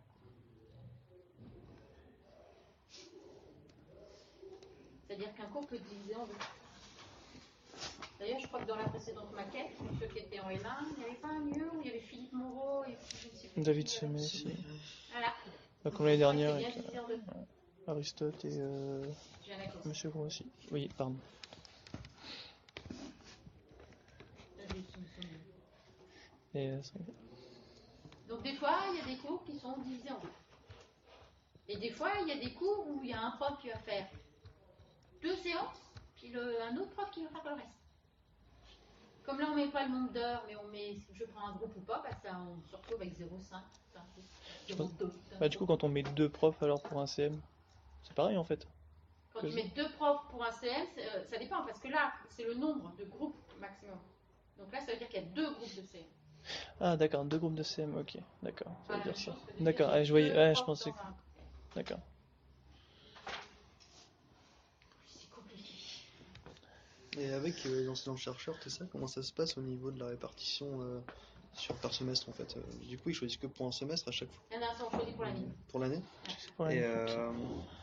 C: C'est-à-dire qu'un cours peut être divisé en deux. D'ailleurs, je crois que dans la précédente maquette, pour ceux qui étaient en L1, il n'y avait pas un mieux où il y avait Philippe Moreau et puis je ne sais plus
A: David
C: qui,
A: Semet, si.
C: Voilà.
A: Bah, comme l'année dernière
C: C'est bien
A: avec
C: divisé en deux.
A: Aristote et
C: Giannakos.
A: Monsieur Gros aussi. Oui, pardon.
C: Ça, je me souviens.
A: Et,
C: Donc des fois, il y a des cours qui sont divisés en deux. Et des fois, il y a des cours où il y a un prof qui va faire 2 séances, puis un autre prof qui va faire le reste. Comme là, on ne met pas le nombre d'heures, mais on met, si je prends un groupe ou pas, bah, ça, on se retrouve avec 0,5, 0,2.
A: bah, du coup, quand on met 2 profs alors pour un CM, c'est pareil en fait.
C: Quand tu mets 2 profs pour un CM, ça dépend, parce que là, c'est le nombre de groupes maximum. Donc là, ça veut dire qu'il y a 2 groupes de CM.
A: Ah d'accord, 2 groupes de CM, ok, d'accord, ça veut
C: Voilà,
A: dire ça.
C: chose que de
A: D'accord,
C: dire, il y a
A: je voyais,
C: deux
A: je
C: profs
A: pensais
C: dans
A: que...
C: un-
A: D'accord.
C: C'est compliqué.
F: Et avec l'enseignant-chercheur, tout ça, comment ça se passe au niveau de la répartition par semestre en fait Du coup, ils choisissent que pour un semestre à chaque fois
C: Il y en a un, on choisit pour l'année.
F: pour l'année
A: C'est pour
F: Et
A: l'année.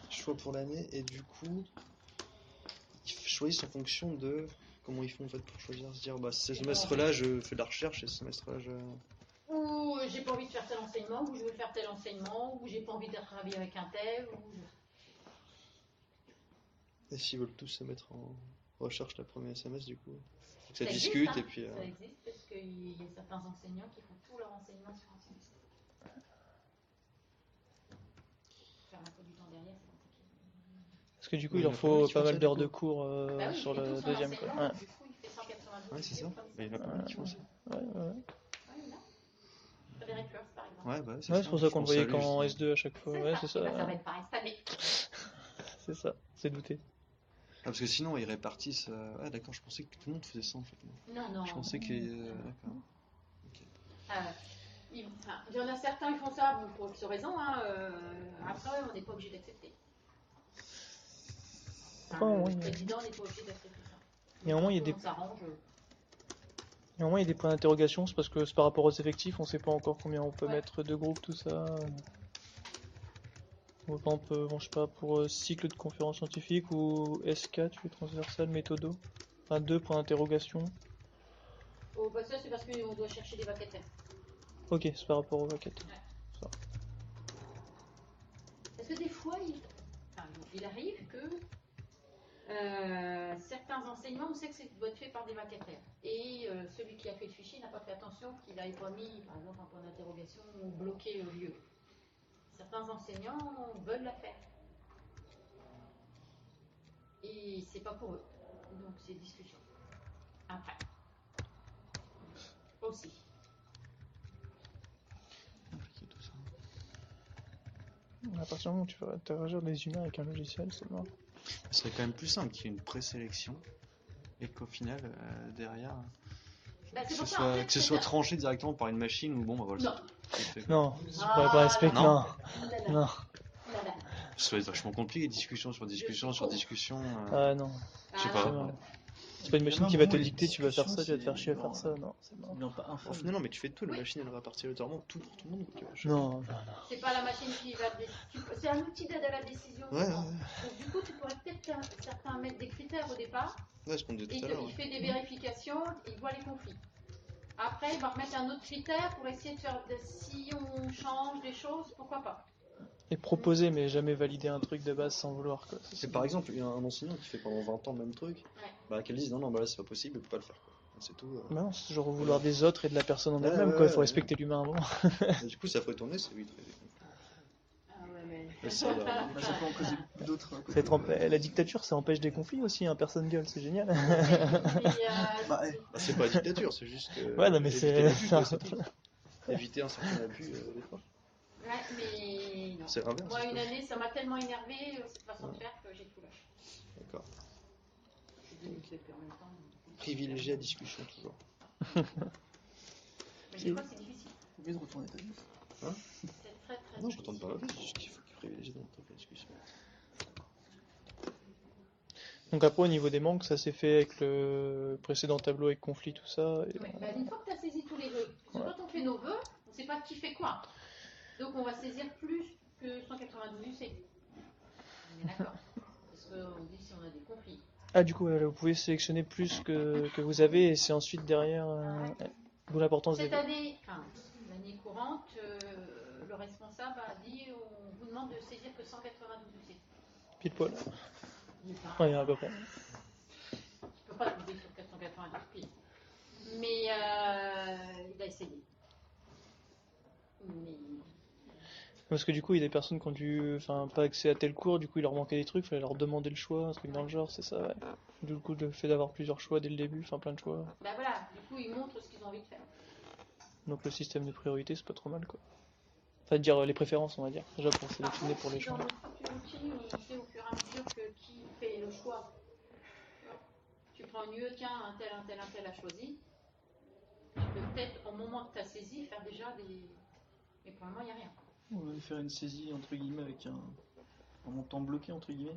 F: choix pour l'année, et du coup, ils choisissent en fonction de comment ils font en fait pour choisir, se dire bah ce semestre-là je fais de la recherche et ce semestre-là je.
C: Ou j'ai pas envie de faire tel enseignement, ou je veux faire tel enseignement, ou j'ai pas envie de travailler avec un tel, ou...
F: Et s'ils veulent tous se mettre en recherche la première semestre, du coup, faut que ça
C: existe,
F: discute
C: hein.
F: et puis.
C: Ça existe parce qu'il y a certains enseignants qui font tout leur enseignement sur un semestre. Faire un peu du temps derrière, c'est compliqué.
A: Parce que du coup,
F: Oui,
A: il leur
F: il y en a pas mal
A: faut
F: qui
A: pas
F: font
A: mal
F: ça,
A: d'heures
F: du
A: de
F: coup.
A: cours
C: Bah oui,
A: sur
C: il fait
A: le
C: tout son
A: deuxième quoi.
C: enseignement,
A: Ouais.
C: du coup il fait 192
F: Ouais, c'est ça.
C: vidéos comme
F: Mais il y en a pas mal qui font ça.
A: Ouais.
C: là. Frédéric First, par exemple.
F: Ouais, bah
A: Ouais, c'est pour ça
F: je
A: qu'on le
F: pense à
A: voyait
F: lui,
A: qu'en
F: justement.
A: S2 à chaque fois. Ouais, c'est
C: Eh ben,
A: ça.
C: ça va être pareil cette année.
A: C'est ça, c'est douté.
F: Ah, parce que sinon ils répartissent. Ah d'accord, je pensais que tout le monde faisait ça en fait.
C: Non.
F: Je pensais que. D'accord.
C: Il y en a certains qui font ça bon, pour X raison. Hein, après, on n'est pas obligé d'accepter.
A: Ouais.
C: Le président n'est pas obligé d'accepter ça.
A: Néanmoins, il y a
C: Tout
A: des...
C: le monde s'arrange.
A: Néanmoins, il y a des points d'interrogation, c'est parce que c'est par rapport aux effectifs, on sait pas encore combien on peut mettre de groupes, tout ça. Par exemple, bon, je sais pas, pour cycle de conférences scientifiques ou S4, tu fais transversal, méthodo. Enfin, 2 points d'interrogation.
C: Oh, bah ça, c'est parce qu'on doit chercher des vacataires.
A: Ok, c'est par rapport aux maquettes.
C: Parce que des fois, il arrive que certains enseignements, on sait que ça doit être fait par des vacataires. Et celui qui a fait le fichier n'a pas fait attention qu'il n'avait pas mis, par exemple, un point d'interrogation ou bloqué au lieu. Certains enseignants veulent la faire. Et c'est pas pour eux. Donc c'est discussion. Après. Aussi.
A: À partir du moment où tu vas interagir des humains avec un logiciel, c'est mort.
F: Ce serait quand même plus simple qu'il y ait une présélection et qu'au final, derrière,
C: Bah,
F: que
C: c'est
F: ce
C: pour ça,
F: soit,
C: en fait,
F: que ce soit tranché directement par une machine ou bon, bah voilà.
C: Non.
F: c'est fait, quoi.
A: Non, je pourrais pas respecter. Non. Non.
F: Ça va être vachement compliqué, discussion sur discussion sur discussion.
A: Ah non.
F: Je sais
C: Ah,
F: pas.
C: non.
A: C'est pas une machine
G: Même
A: qui va
G: bon,
A: te
G: les
A: dicter, tu vas faire ça, tu vas te faire
G: discussions,
A: chier à faire ça. Non, c'est mort.
G: Non, pas un
F: Au final, non, mais tu fais tout, la machine elle répartit aléatoirement tout pour tout le monde. quoi, tu vois.
A: Non.
C: C'est pas la machine qui va c'est un outil d'aide à la décision.
F: Ouais.
C: Donc, du coup, tu pourrais peut-être certains mettre des critères au départ.
F: Ouais, ce qu'on disait
C: Et
F: tout à l'heure.
C: il fait des vérifications, il voit les conflits. Après, il va remettre un autre critère pour essayer de faire si on change des choses, pourquoi pas.
A: Et proposer, mais jamais valider un truc de base sans vouloir. Quoi.
F: C'est par exemple, il y a un enseignant qui fait pendant 20 ans le même truc, bah qu'elle dise non, bah là c'est pas possible, il peut pas le faire. Quoi. C'est tout.
A: Bah non, c'est toujours vouloir des autres et de la personne en
F: Ouais,
A: elle-même,
F: ouais,
A: quoi. Il faut
F: ouais,
A: respecter l'humain avant.
F: Et du coup, ça ferait tourner, c'est vite.
C: Ah ouais, mais.
F: Et ça, là,
G: Bah, ça peut en causer d'autres.
A: La dictature, ça empêche des conflits aussi, hein. Personne gueule, c'est génial.
G: Bah,
F: c'est pas la dictature, c'est juste.
A: Ouais, non, mais
F: éviter l'abus,
A: c'est.
F: quoi, c'est tout. Éviter un certain abus des fois.
C: Ouais, mais non.
F: C'est l'inverse.
C: Moi, une année, ça m'a tellement énervé cette façon de faire que j'ai tout lâché.
F: D'accord.
C: Je suis dégoûtée, puis en même temps.
F: Privilégier la discussion toujours.
C: Mais des fois, c'est difficile.
G: Faut bien retourner ta vie.
F: Hein
C: C'est très très
F: Non, je
C: difficile.
F: retourne pas la vie, c'est juste qu'il faut qu'il privilégie dans la discussion.
A: Donc après, au niveau des manques, ça s'est fait avec le précédent tableau avec conflit, tout ça. Et...
C: Ouais, bah, une fois que tu as saisi tous les vœux, parce que quand on fait nos vœux, on ne sait pas qui fait quoi. Donc on va saisir plus que 192 UC. On est d'accord. Parce qu'on dit si on a des conflits.
A: Ah, du coup, vous pouvez sélectionner plus que vous avez et c'est ensuite derrière. D'où l'importance
C: Cette
A: des.
C: année, enfin, l'année courante, le responsable a dit on vous demande de saisir que 192 UC.
A: Pile poil.
C: Enfin,
A: Ouais, à peu près.
C: je peux pas te dire sur 492 piles. Mais il a essayé. Mais
A: Parce que du coup, il y a des personnes qui ont dû, enfin, pas accès à tel cours, du coup, il leur manquait des trucs, fallait leur demander le choix, un truc dans le genre, c'est ça, ouais. Du coup, le fait d'avoir plusieurs choix dès le début, enfin, plein de choix.
C: bah voilà, du coup ils montrent ce qu'ils ont envie de faire.
A: Donc le système de priorité, c'est pas trop mal, quoi. Enfin, dire les préférences, on va dire, déjà pour
C: Par
A: sélectionner
C: contre,
A: pour les
C: si
A: choix.
C: dans notre outil, on sait au fur et à mesure que qui fait le choix. Tu prends une UE, tiens, un tel a choisi. Tu peux peut-être, au moment que tu as saisi, faire déjà des. Mais pour le moment, il n'y a rien.
G: On va faire une saisie entre guillemets avec un montant bloqué entre guillemets.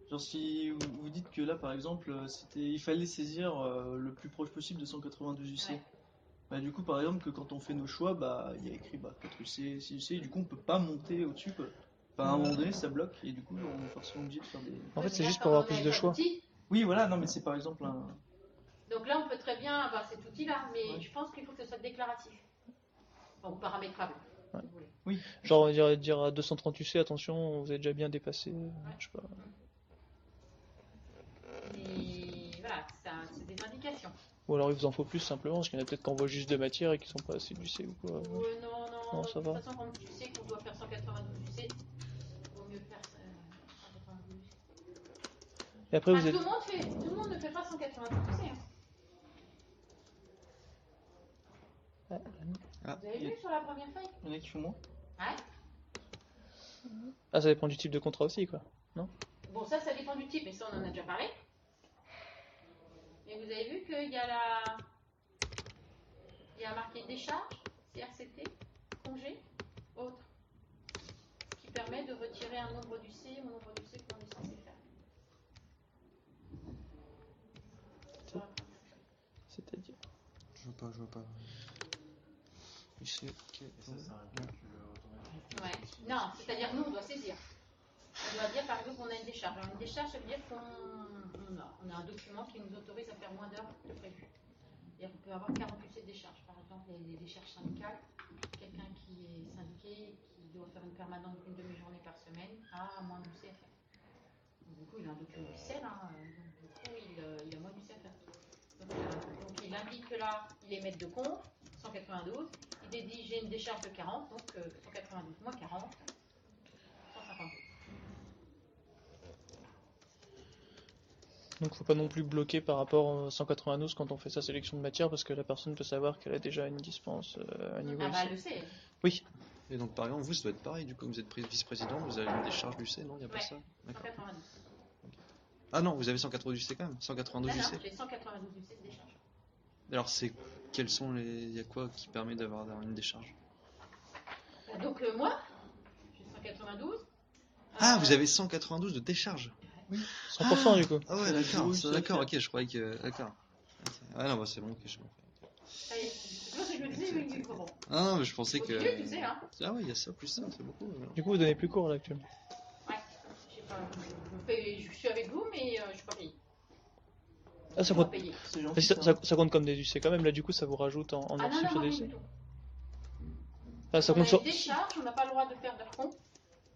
G: Genre si vous dites que là par exemple il fallait saisir le plus proche possible de 192 UC.
C: Ouais.
G: Bah, du coup par exemple que quand on fait nos choix, bah il y a écrit 4 UC, 6 UC, et du coup on peut pas monter au-dessus quoi. Enfin, à un moment donné ça bloque et du coup on est forcément obligé de faire des.
A: En fait,
C: Ouais,
A: c'est
C: mais là,
A: juste
C: comme
A: pour avoir
C: on
A: plus
C: avait
A: de
C: pas
A: choix.
C: d'outil,
G: Oui voilà, non mais c'est par exemple un.
C: donc là, on peut très bien avoir cet outil-là, mais
G: Ouais.
C: je pense qu'il faut que ce soit déclaratif. Enfin, ou paramétrable,
A: Ouais.
C: si vous voulez.
G: Oui.
A: Genre, dire à 230 UC, attention, vous avez déjà bien dépassé, je sais pas.
C: Mais voilà, c'est des indications.
A: Ou alors il vous en faut plus simplement, parce qu'il y en a peut-être qui envoient juste de matière et qui sont pas assez d'UC ou quoi.
C: Non,
A: Non,
C: de
A: ça
C: toute
A: va.
C: façon, quand tu sais qu'on doit faire 192 UC, vaut mieux faire 192 UC.
A: Et après,
C: Enfin,
A: vous êtes.
C: tout le monde ne fait pas 192 UC. Hein.
F: Ah,
C: Vous avez vu sur la première feuille?
G: Il y en a qui font moins.
C: Ouais.
A: Ah, ça dépend du type de contrat aussi, quoi.
C: Bon, ça dépend du type, mais ça, on en a déjà parlé. Et vous avez vu qu'il y a il y a marqué décharge, CRCT, congé, autre, qui permet de retirer un nombre d'UC ou nombre d'UC qu'on est censé faire.
A: C'est-à-dire.
F: je vois pas. UC, ok.
D: Et ça, c'est un calcul automatique.
C: Ouais. Non, c'est-à-dire nous, on doit saisir. On doit dire par exemple qu'on a une décharge. Alors, une décharge, ça veut dire qu'on a un document qui nous autorise à faire moins d'heures que prévu. C'est-à-dire qu'on peut avoir 40 UC de décharge. Par exemple, les décharges syndicales, quelqu'un qui est syndiqué, qui doit faire une permanente d'une demi-journée par semaine, a moins d'UC à faire. Donc, du coup, il a un document officiel, hein, donc du coup, il a moins d'UC à faire. Donc, il indique que là, il est maître de compte, 192. Il dédie, j'ai une décharge de 40, donc 192 moins 40, 152.
A: Donc faut pas non plus bloquer par rapport à 192 quand on fait sa sélection de matière parce que la personne peut savoir qu'elle a déjà une dispense à niveau
C: Ah bah, elle
A: UC.
C: le sait.
A: Oui,
F: Et donc par exemple, vous, ça doit être pareil, du coup, vous êtes vice-président, vous avez une décharge du C, non? Il n'y a pas
C: Ouais.
F: ça? D'accord.
C: 192.
F: Ah non, vous avez 192 UC quand même? 192
C: Non, non,
F: UC?
C: j'ai 192 UC de décharge.
F: Alors c'est... Quels sont les... Il y a quoi qui permet d'avoir une décharge?
C: Bah, donc moi, j'ai 192.
F: Ah, vous avez 192 de décharge?
A: 100% du coup.
F: Ah ouais, d'accord,
G: Oui,
F: ça,
G: ça
F: d'accord,
G: fait.
F: ok, je croyais que... D'accord. Ok. Ah non, bah c'est bon, ok, je comprends.
C: Allez, c'est ce que je me disais, mais bon.
F: Ah non, mais je pensais
C: Au
F: que...
C: milieu, tu sais, hein.
F: Ah ouais, il y a ça, plus ça, c'est beaucoup.
A: Du coup vous donnez plus cours là actuellement.
C: Ouais, je sais pas, je suis avec vous, mais je suis pas payée.
A: Ah, ça
C: Je suis pas
A: compte.
C: payée.
G: C'est
A: Mais
G: gentil.
A: ça compte comme des UC quand même, là du coup ça vous rajoute en
C: Ah
A: heure
C: non,
A: sup
C: non,
A: sur
C: non,
A: des
C: rien
A: UC.
C: du tout.
A: Ah, ça
C: On
A: compte
C: a
A: sur.
C: une décharge, on n'a pas le droit de faire d'heures compte.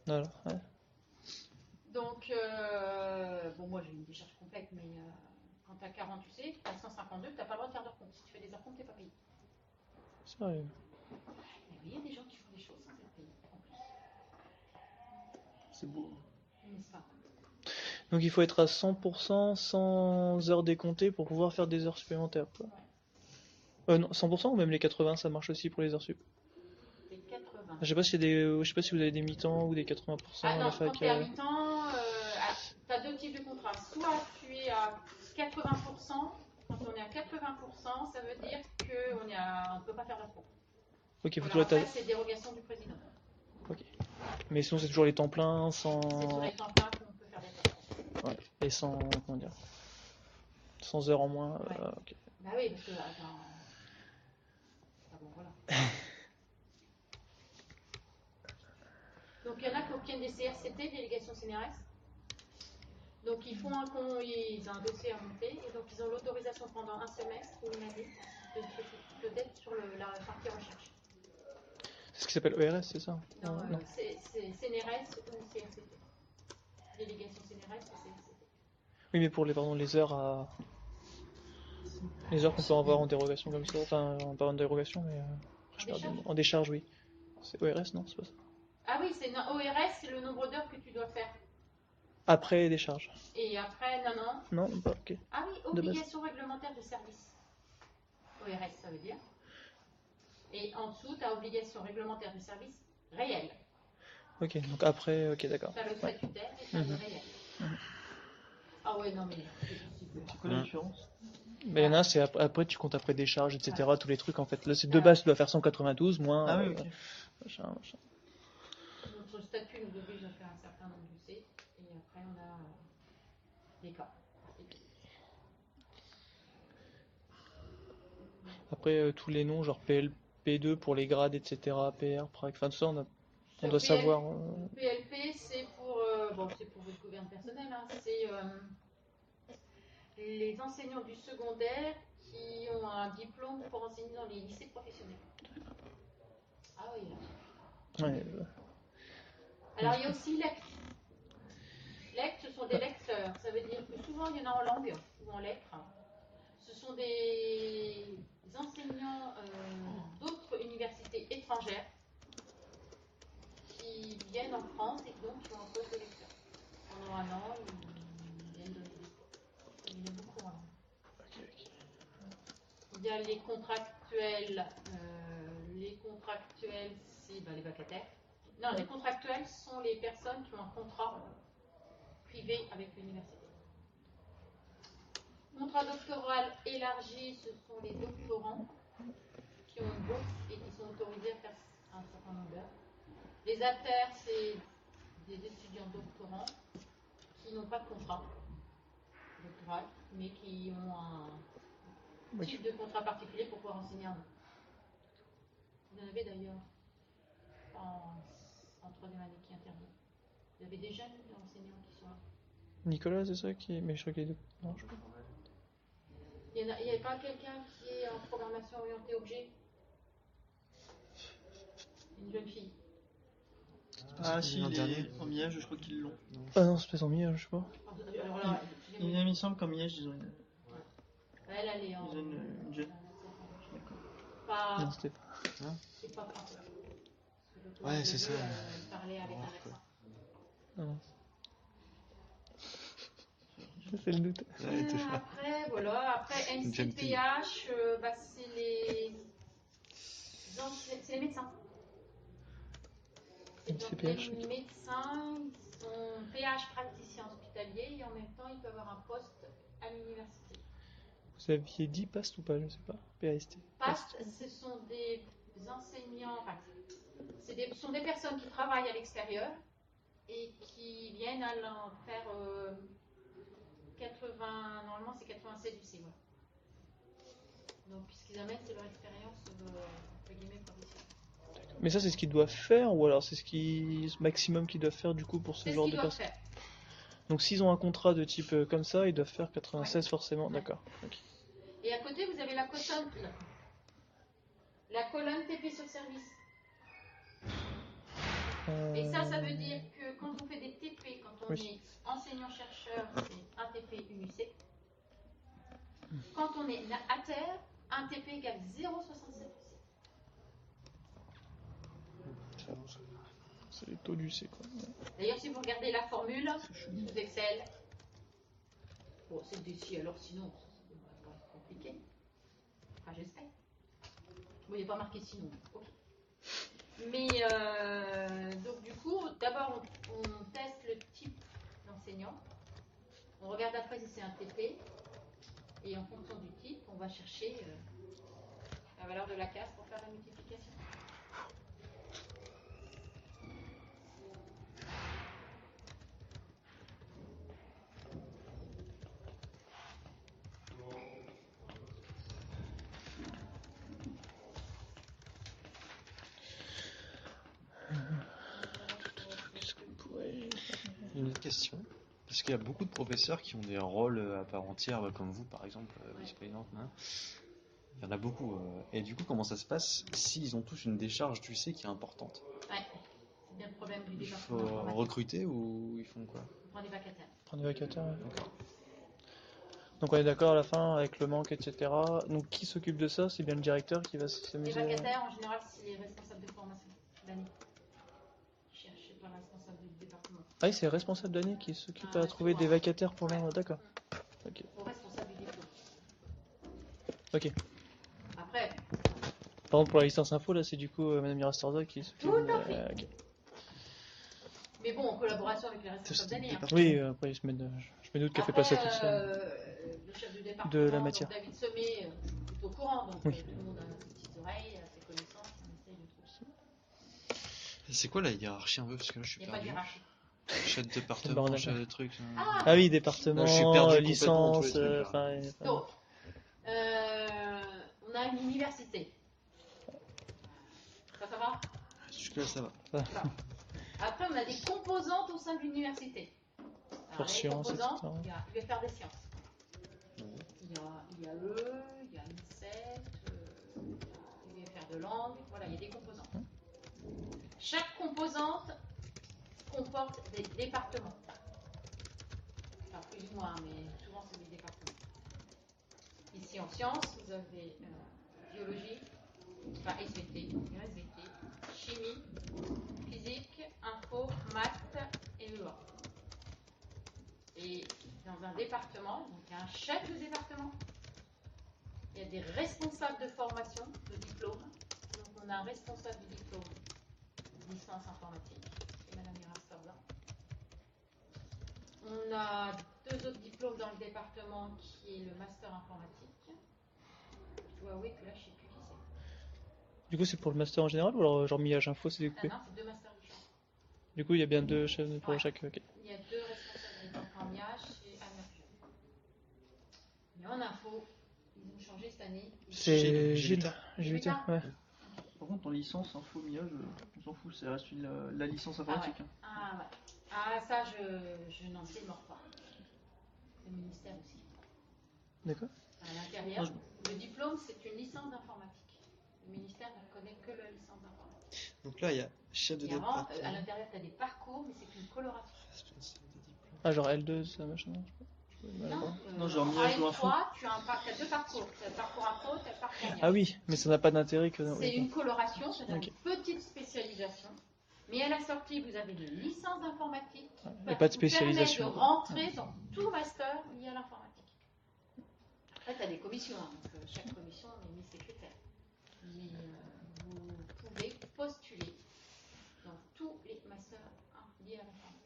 A: Voilà, ouais.
C: Donc, bon, moi j'ai une décharge complète, mais quand tu as 40 UC, tu as 152, tu n'as pas le droit de faire d'heures compte. Si tu fais des heures compte, tu n'es pas payé.
A: Sérieux.
C: Mais oui, il y a des gens qui font des choses sans être payés, en plus.
G: C'est beau.
C: N'est-ce pas?
A: Donc il faut être à 100% sans heures décomptées pour pouvoir faire des heures supplémentaires, quoi. Non, 100% ou même les 80 ça marche aussi pour les heures sup.
C: Les 80.
A: Je sais pas si je sais pas si vous avez des mi-temps ou des 80%
C: Ah
A: à
C: non,
A: la
C: quand
A: fac.
C: tu es à mi-temps, tu as deux types de contrats. Soit tu es à 80%, quand on est à 80%, ça veut dire qu'on ne peut pas faire d'heures compte.
A: Ok, faut
C: Alors
A: toujours être
C: après, c'est dérogation du président.
A: Ok. Mais sinon c'est toujours les temps pleins, sans.
C: C'est sur les temps pleins qu'on peut faire des heures.
A: Ouais. Et sans. Comment dire. Sans heures en moins.
C: Ouais.
A: Ok.
C: Bah oui, parce que, attends. Ah bon, voilà. Donc il y en a qui obtiennent des CRCT, délégation CNRS. Donc ils font ils ont un dossier à monter et donc ils ont l'autorisation pendant un semestre ou une année d'être sur la partie recherche.
A: C'est ce qui s'appelle ERS, c'est ça?
C: Non,
A: Non.
C: c'est CNRS ou CRCT. Délégation CNRS ou CRCT.
A: Oui, mais pour les heures les heures qu'on peut avoir en dérogation comme ça, enfin, pas en dérogation, mais je sais pas,
C: décharge
A: en décharge, oui. C'est ORS, non? C'est pas ça.
C: Ah oui, c'est ORS, c'est le nombre d'heures que tu dois faire.
A: Après décharge.
C: Et après, non.
A: Non, même pas, ok.
C: Ah oui,
A: De base.
C: obligation réglementaire de service. ORS, ça veut dire. Et en dessous, tu as obligation réglementaire de service réelle.
A: Ok, donc après, ok, d'accord.
C: Tu as le
A: Ouais.
C: statutaire et tu as le réel. Ah ouais, non mais...
G: C'est quoi la différence?
A: Mais il y en a, c'est après, tu comptes après décharge, etc.
C: Ouais.
A: Tous les trucs en fait. Là, c'est de base, tu dois faire 192 moins.
G: Ah oui, ok.
A: Machin.
C: Notre statut nous oblige à faire un certain nombre d'UC. Et après, on a des cas.
A: Après, tous les noms, genre P2 pour les grades, etc. PR, prac, enfin tout ça, on
C: Sur
A: doit savoir.
C: PLP, c'est pour, c'est pour votre gouverne personnel. Hein, c'est les enseignants du secondaire qui ont un diplôme pour enseigner dans les lycées professionnels. Ah oui.
A: Ouais,
C: Alors il y a aussi LECT. LECT, ce sont des lecteurs. Ça veut dire que souvent il y en a en langue ou en lettres. Ce sont des enseignants d'autres universités étrangères qui viennent en France et donc qui ont un poste de lecteur. Pendant un an, ils viennent donner des cours. Il y en a beaucoup en langue. Il y a les contractuels. Les contractuels, c'est les vacataires. Non, les contractuels sont les personnes qui ont un contrat privé avec l'université. Contrat doctoral élargi, ce sont les doctorants qui ont une bourse et qui sont autorisés à faire un certain nombre d'heures. Les ATER, c'est des étudiants doctorants qui n'ont pas de contrat doctoral, mais qui ont un type de contrat particulier pour pouvoir enseigner un an. Vous en avez d'ailleurs en troisième année qui intervient. Vous avez des jeunes enseignants qui sont là.
A: Nicolas, c'est ça qui est. Mais je crois qu'il est. Non, je sais pas.
C: Il n'y a pas quelqu'un qui est en programmation orientée objet? Une jeune fille.
G: Ah si, en Miège, je crois qu'ils l'ont.
A: Ah non, c'est pas en milieu, je sais pas.
C: Alors là,
G: Il me semble qu'en Miège, ils ont une...
C: elle est en...
G: Une jeune.
C: Pas...
A: Non, c'était pas.
C: C'est pas français.
F: Ouais, c'est ça.
C: Parler avec un accent.
A: Non. C'est le doute.
C: Après, voilà. Après, NCPH, c'est les médecins. Donc, les médecins sont PH praticiens hospitaliers et en même temps, ils peuvent avoir un poste à l'université.
A: Vous aviez dit PAST ou pas, je sais pas. PAST.
C: PAST, ce sont des enseignants, enfin, ce sont des personnes qui travaillent à l'extérieur et qui viennent à faire 80, normalement c'est 87 UC. Ouais. Donc, puisqu'ils amènent, c'est leur expérience, entre guillemets, professionnelle.
A: Mais ça, c'est ce qu'ils doivent faire ou alors c'est ce maximum qu'ils doivent faire du coup pour ce genre de personnes?
C: Faire.
A: Donc s'ils ont un contrat de type comme ça, ils doivent faire 96 forcément, ouais. D'accord. Okay.
C: Et à côté, vous avez la colonne. La colonne TP sur service. Et ça veut dire que quand on fait des TP, quand on est enseignant-chercheur, c'est un TP, une UC. Quand on est ATER, un TP égale 0,67 UC.
A: C'est les taux du C, quoi.
C: D'ailleurs, si vous regardez la formule sous Excel, bon, c'est des si, alors sinon, c'est pas compliqué. Enfin, j'espère. Bon, il n'est pas marqué sinon. Ok. Mais, donc, du coup, d'abord, on teste le type d'enseignant. On regarde après si c'est un TP. Et en fonction du type, on va chercher la valeur de la case pour faire la multiplication.
F: Une autre question. Parce qu'il y a beaucoup de professeurs qui ont des rôles à part entière, comme vous par exemple, vice-présidente. Hein. Il y en a beaucoup. Et du coup, comment ça se passe s'ils ont tous une décharge, tu sais, qui est importante?
C: Ouais, c'est bien le problème du
F: Il
C: département
F: faut
C: informatique.
F: recruter ou ils font quoi?
C: On prend des vacataires.
A: Prendre des vacataires, ouais. Donc on est d'accord à la fin avec le manque, etc. Donc qui s'occupe de ça? C'est bien le directeur qui va
C: Les
A: s'amuser
C: vacataires, en général, c'est les responsables de formation d'année. Cherchez pas le responsable du département.
A: Ah oui, c'est le responsable d'année qui s'occupe
C: Ah,
A: à trouver des
C: ouais.
A: vacataires pour
C: Ouais.
A: leur... D'accord. Ok.
C: Au responsable du diplôme.
A: Ok.
C: Après,
A: Par exemple, pour la licence info, là, c'est du coup Madame Mirastorza qui s'occupe
C: tout à fait.
A: ok.
C: Mais bon, en collaboration avec les responsables d'année. Hein.
A: Oui, après, je me doute qu'elle fait pas ça toute seule.
C: Le chef du département,
A: De la matière.
C: donc David Sommet, je suis au courant, donc
A: Oui.
C: tout le monde a ses petites oreilles, a ses connaissances, on essaye de trouver.
F: C'est quoi la hiérarchie un peu? Parce que là, je
C: Il
F: suis
C: n'y a pas de
F: perdu.
C: hiérarchie.
F: Chef de
A: C'est
F: département,
A: bordel.
F: chef de truc.
A: Ah oui, département,
F: Là, je suis perdu complètement dans tous
A: licence,
F: les trucs, là.
A: enfin...
C: Donc, on a une université. Ça va?
F: Jusque-là, ça va.
C: Voilà. Après, on a des composantes au sein de l'université.
A: Pour
C: les
A: sciences,
C: composantes,
A: etc.
C: il y a UFR des sciences. Il y a E, il y a INSET, il y a UFR de langue, voilà, il y a des composantes. Chaque composante comporte des départements. Enfin, plus ou moins, mais souvent c'est des départements. Ici en sciences, vous avez biologie, enfin SVT, SVT, chimie, physique, info, maths et EA. Et dans un département, donc il y a un chef de département, il y a des responsables de formation, de diplôme. Donc on a un responsable du diplôme, licence informatique, c'est Madame Mirastorza. On a 2 autres diplômes dans le département qui est le master informatique. Je dois avouer que là je ne sais plus qui c'est.
A: Du coup, c'est pour le master en général ou alors genre Millage Info, c'est
C: Ah
A: découpé?
C: non, c'est 2 masters différents.
A: Du coup, il y a bien 2 chefs pour
C: Ouais.
A: chaque... Ok.
C: Il y a 2 responsables en MIH et à Mercure. Mais en info, ils ont changé cette année.
A: C'est Gilles.
C: Gilles,
A: ouais.
G: Par contre, en licence info MIA, on s'en fout, c'est reste la licence informatique.
C: Ah ouais. Ah ouais. Ah ça, je n'en démords pas. Le ministère aussi.
A: D'accord.
C: À l'intérieur, le diplôme, c'est une licence d'informatique. Le ministère ne reconnaît que la licence d'informatique.
F: Donc là, il y a chef de
C: Et avant,
F: département.
C: à l'intérieur, tu as des parcours, mais c'est une coloration.
A: Ah, genre L2, ça machin.
G: Non, genre
C: en
G: Millage ou info.
C: L3, tu as 2 parcours. Tu as le parcours info, tu as le parcours MIH.
A: Ah oui, mais ça n'a pas d'intérêt que...
C: C'est une coloration, c'est
A: Ok.
C: une petite spécialisation. Mais à la sortie, vous avez une licence d'informatique
A: Et pas de spécialisation.
C: qui permet de rentrer dans tout master lié à l'informatique. Après, tu as des commissions, hein, donc chaque commission a mis ses critères. Mais vous pouvez postuler dans tous les masters liés à l'informatique.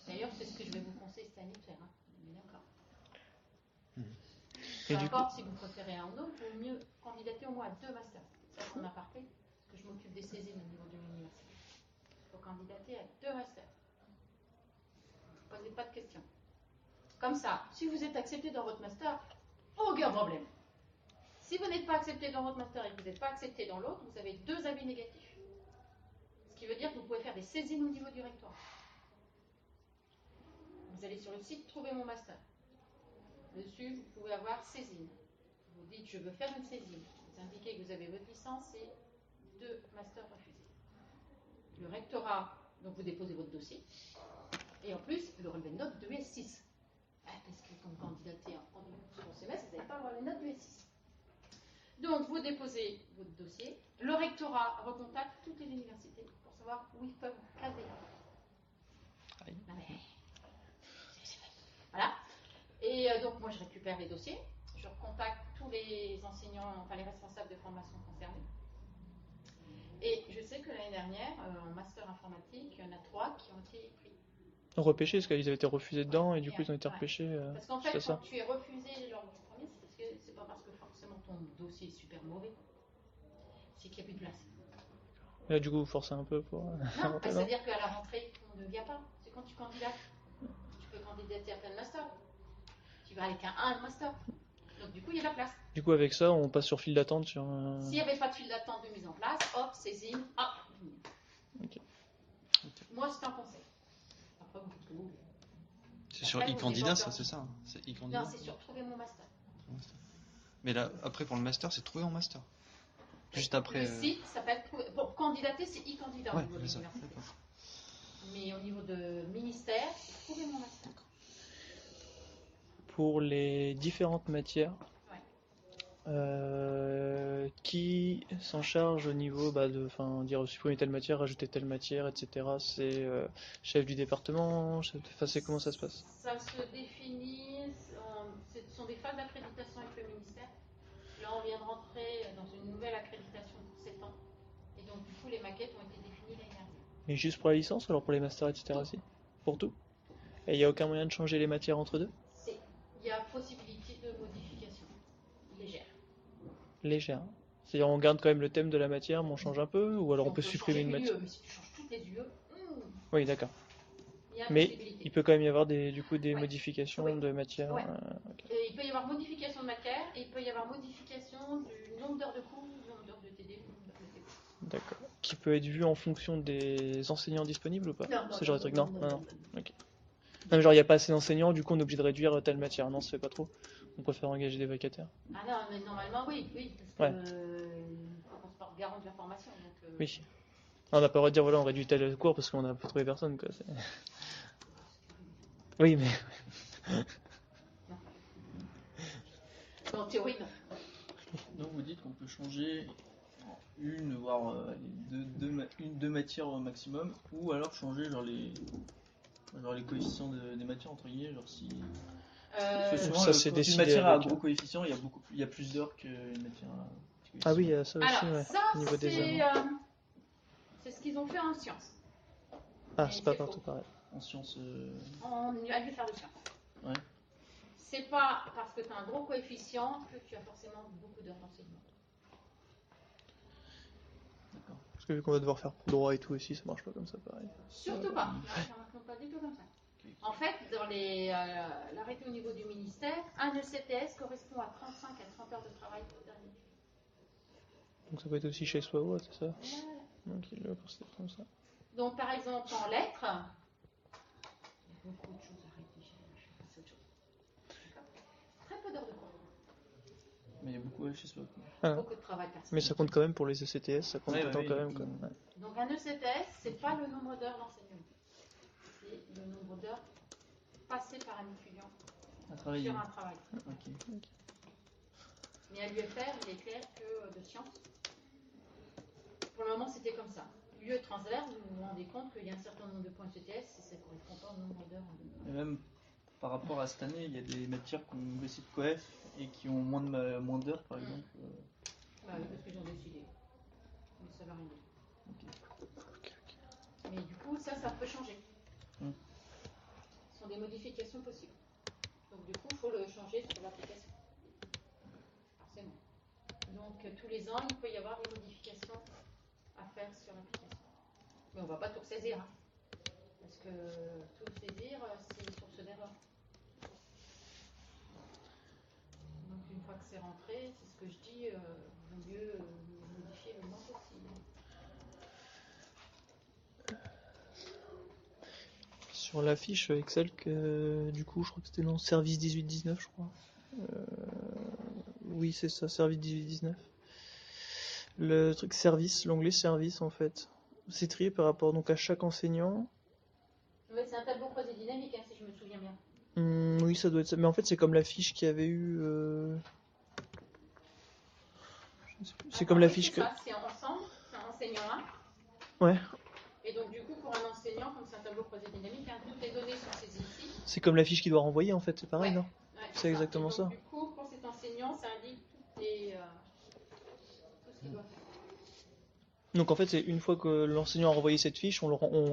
C: D'ailleurs, c'est ce que je vais vous conseiller cette année de faire. Hein. On est d'accord.
A: Et
C: Peu
A: du
C: importe si vous préférez un ou l'autre, il vaut mieux candidater au moins à 2 masters. Ça, c'est en aparté, parce que je m'occupe des saisines au niveau de l'université. Il faut candidater à 2 masters. Ne posez pas de questions. Comme ça, si vous êtes accepté dans votre master, aucun problème. Si vous n'êtes pas accepté dans votre master et que vous n'êtes pas accepté dans l'autre, vous avez 2 avis négatifs. Ce qui veut dire que vous pouvez faire des saisines au niveau du rectorat. Vous allez sur le site Trouver mon master. Dessus, vous pouvez avoir saisine. Vous dites je veux faire une saisine. Vous indiquez que vous avez votre licence et 2 masters refusés. Le rectorat, donc vous déposez votre dossier. Et en plus, le relevé de notes de S6. Parce que quand vous candidatez en second semestre, vous n'avez pas le relevé de notes de S6. Donc vous déposez votre dossier. Le rectorat recontacte toutes les universités pour savoir où ils peuvent caser. Non mais... Voilà. Et donc moi je récupère les dossiers, je recontacte tous les enseignants, enfin les responsables de formation concernés. Et je sais que l'année dernière, en master informatique, il y en a 3 qui ont été pris.
A: Repêchés, parce qu'ils avaient été refusés dedans et du coup ils ont été repêchés.
C: Parce qu'en fait,
A: c'est
C: quand
A: ça.
C: tu es refusé lors du premier, c'est pas parce que forcément ton dossier est super mauvais, c'est qu'il n'y a plus de place.
A: Et là du coup vous forcez un peu pour...
C: Non, c'est-à-dire qu'à la rentrée, on ne vient pas. C'est quand tu candidates. Tu peux candidater à plein de masters. Tu vas aller qu'à un master. Donc du coup, il y a de la place.
A: Du coup avec ça on passe sur file d'attente sur...
C: S'il n'y avait pas de file d'attente de mise en place, hop, saisine, hop,
A: Ok.
C: Moi, c'est un conseil. pas beaucoup.
F: C'est sur
C: Après, vous
F: e-candidat, ça,
C: développez-
F: c'est ça? C'est e-candidat?
C: Non, c'est sur trouver mon master.
F: Mais là, après, pour le master, c'est trouver en master. Juste après.
C: Le site s'appelle pour candidater, c'est e-candidat au
F: Ouais,
C: niveau de
F: c'est ça.
C: l'université.
F: D'accord.
C: Mais au niveau de ministère, c'est trouver mon master.
A: Pour les différentes matières,
C: Ouais.
A: qui s'en charge au niveau enfin, dire supprimer telle matière, rajouter telle matière, etc. C'est chef du département, enfin, c'est comment ça se passe?
C: Ça se définit, ce sont des phases d'accréditation avec le ministère. Là, on vient de rentrer dans une nouvelle accréditation pour 7 ans. Et donc, du coup, les maquettes ont été définies l'année dernière.
A: Et juste pour la licence, alors pour les masters, etc. aussi? Pour tout? Et il n'y a aucun moyen de changer les matières entre deux?
C: Il y a possibilité de modification légère.
A: Légère. C'est-à-dire on garde quand même le thème de la matière, mais on change un peu, ou alors on peut supprimer une matière?
C: Mais si tu changes toutes les UE,
A: Oui, d'accord.
C: il y a
A: Mais
C: possibilité.
A: il peut quand même y avoir du coup des
C: Ouais.
A: modifications
C: Oui.
A: de matière.
C: Ouais.
A: Ok.
C: Et il peut y avoir modification de matière, et il peut y avoir modification du nombre d'heures de cours, du nombre d'heures de TD, du nombre d'heures de TD.
A: D'accord. Qui peut être vu en fonction des enseignants disponibles ou pas?
C: Non,
A: Ce genre de truc? Non.
C: non.
A: Ok. Non, mais genre il n'y a pas assez d'enseignants, du coup on est obligé de réduire telle matière. Non, ça fait pas trop. On préfère engager des vacataires.
C: Ah non, mais normalement, oui, parce que
A: Ouais.
C: faut qu'on se porte garant de la formation. Donc,
A: Oui. On n'a pas le droit de dire voilà on réduit tel cours parce qu'on n'a pas trouvé personne quoi. Oui mais.
C: En théorie, non.
G: Donc vous dites qu'on peut changer une, voire deux matières au maximum, ou alors changer genre les coefficients des matières entre guillemets, genre si. Parce que souvent,
A: Ça, c'est
G: quand une
A: décidé
G: matière a un
A: avec,
G: gros coefficient, il y a plus d'heures qu'une matière à petit
A: Ah oui,
G: coefficient.
A: ça aussi,
C: Alors,
A: ouais.
C: ça,
A: Au niveau des
C: c'est
A: heures.
C: c'est ce qu'ils ont fait en sciences.
A: Ah,
C: Mais
A: c'est pas
C: c'est
A: partout
C: faux.
A: pareil.
G: En sciences.
C: On a dû faire de sciences.
G: Ouais.
C: C'est pas parce que tu as un gros coefficient que tu as forcément beaucoup d'heures d'enseignement.
G: D'accord.
A: Parce que vu qu'on va devoir faire pour droit et tout aussi, ça marche pas comme ça pareil.
C: Surtout pas. Ça marche pas du tout comme ça.
G: Ok.
C: En fait, dans l'arrêté au niveau du ministère, un ECTS correspond à 35 à 30 heures de travail pour dernier.
A: Donc ça peut être aussi chez soi ou autre, c'est ça?
C: Voilà.
A: Donc il le procède comme ça.
C: Donc, par exemple, en lettres, il y a beaucoup de choses à rédiger. Je vais passer à autre chose. D'accord. Très peu d'heures de cours.
G: Mais il y a beaucoup chez soi. Quoi.
A: Ah,
C: Beaucoup de travail personnel.
A: mais ça compte quand même pour les ECTS, ça compte
G: Ouais,
A: autant
G: ouais,
A: quand
G: oui,
A: même. Quoi. Ouais.
C: Donc, un ECTS, c'est pas le nombre d'heures d'enseignement. C'est le nombre d'heures passées par un étudiant
G: À travailler.
C: sur un travail.
G: Ok.
C: Mais à l'UFR, il est clair que de sciences, pour le moment, c'était comme ça. L'UE transverse, vous vous rendez compte qu'il y a un certain nombre de points ECTS et ça ne correspond pas au nombre d'heures.
G: Et même par rapport à cette année, il y a des matières qui ont baissé de coef et qui ont moins d'heures par exemple.
C: Bah oui, parce qu'ils ont décidé. Mais ça va rien dire. Mais du coup, ça peut changer. Ce sont des modifications possibles. Donc du coup, il faut le changer sur l'application. Forcément. Donc tous les ans, il peut y avoir des modifications à faire sur l'application. Mais on ne va pas tout saisir. Hein. Parce que tout saisir, c'est une source d'erreur. Donc une fois que c'est rentré, c'est ce que je dis, il vaut mieux modifier le moins possible.
A: Sur la fiche Excel, que du coup, je crois que c'était dans service 18-19, je crois. Oui, c'est ça, service 18-19. Le truc service, l'onglet service en fait. C'est trié par rapport donc à chaque enseignant.
C: Ouais, c'est un tableau croisé dynamique, hein, si je me souviens bien.
A: Oui, ça doit être ça. Mais en fait, c'est comme la fiche qu'il y avait eu. C'est comme la fiche que.
C: Ça, c'est ensemble, c'est un enseignant 1.
A: Ouais.
C: Et donc, du coup, pour un enseignant, comme c'est un tableau croisé dynamique, hein, toutes les données sont saisies ici.
A: C'est comme la fiche qu'il doit renvoyer en fait, c'est pareil,
C: Ouais.
A: non?
C: Ouais,
A: C'est exactement
C: donc,
A: ça.
C: Du coup, pour cet enseignant, ça indique tout ce qu'il doit faire.
A: Donc en fait, c'est une fois que l'enseignant a renvoyé cette fiche,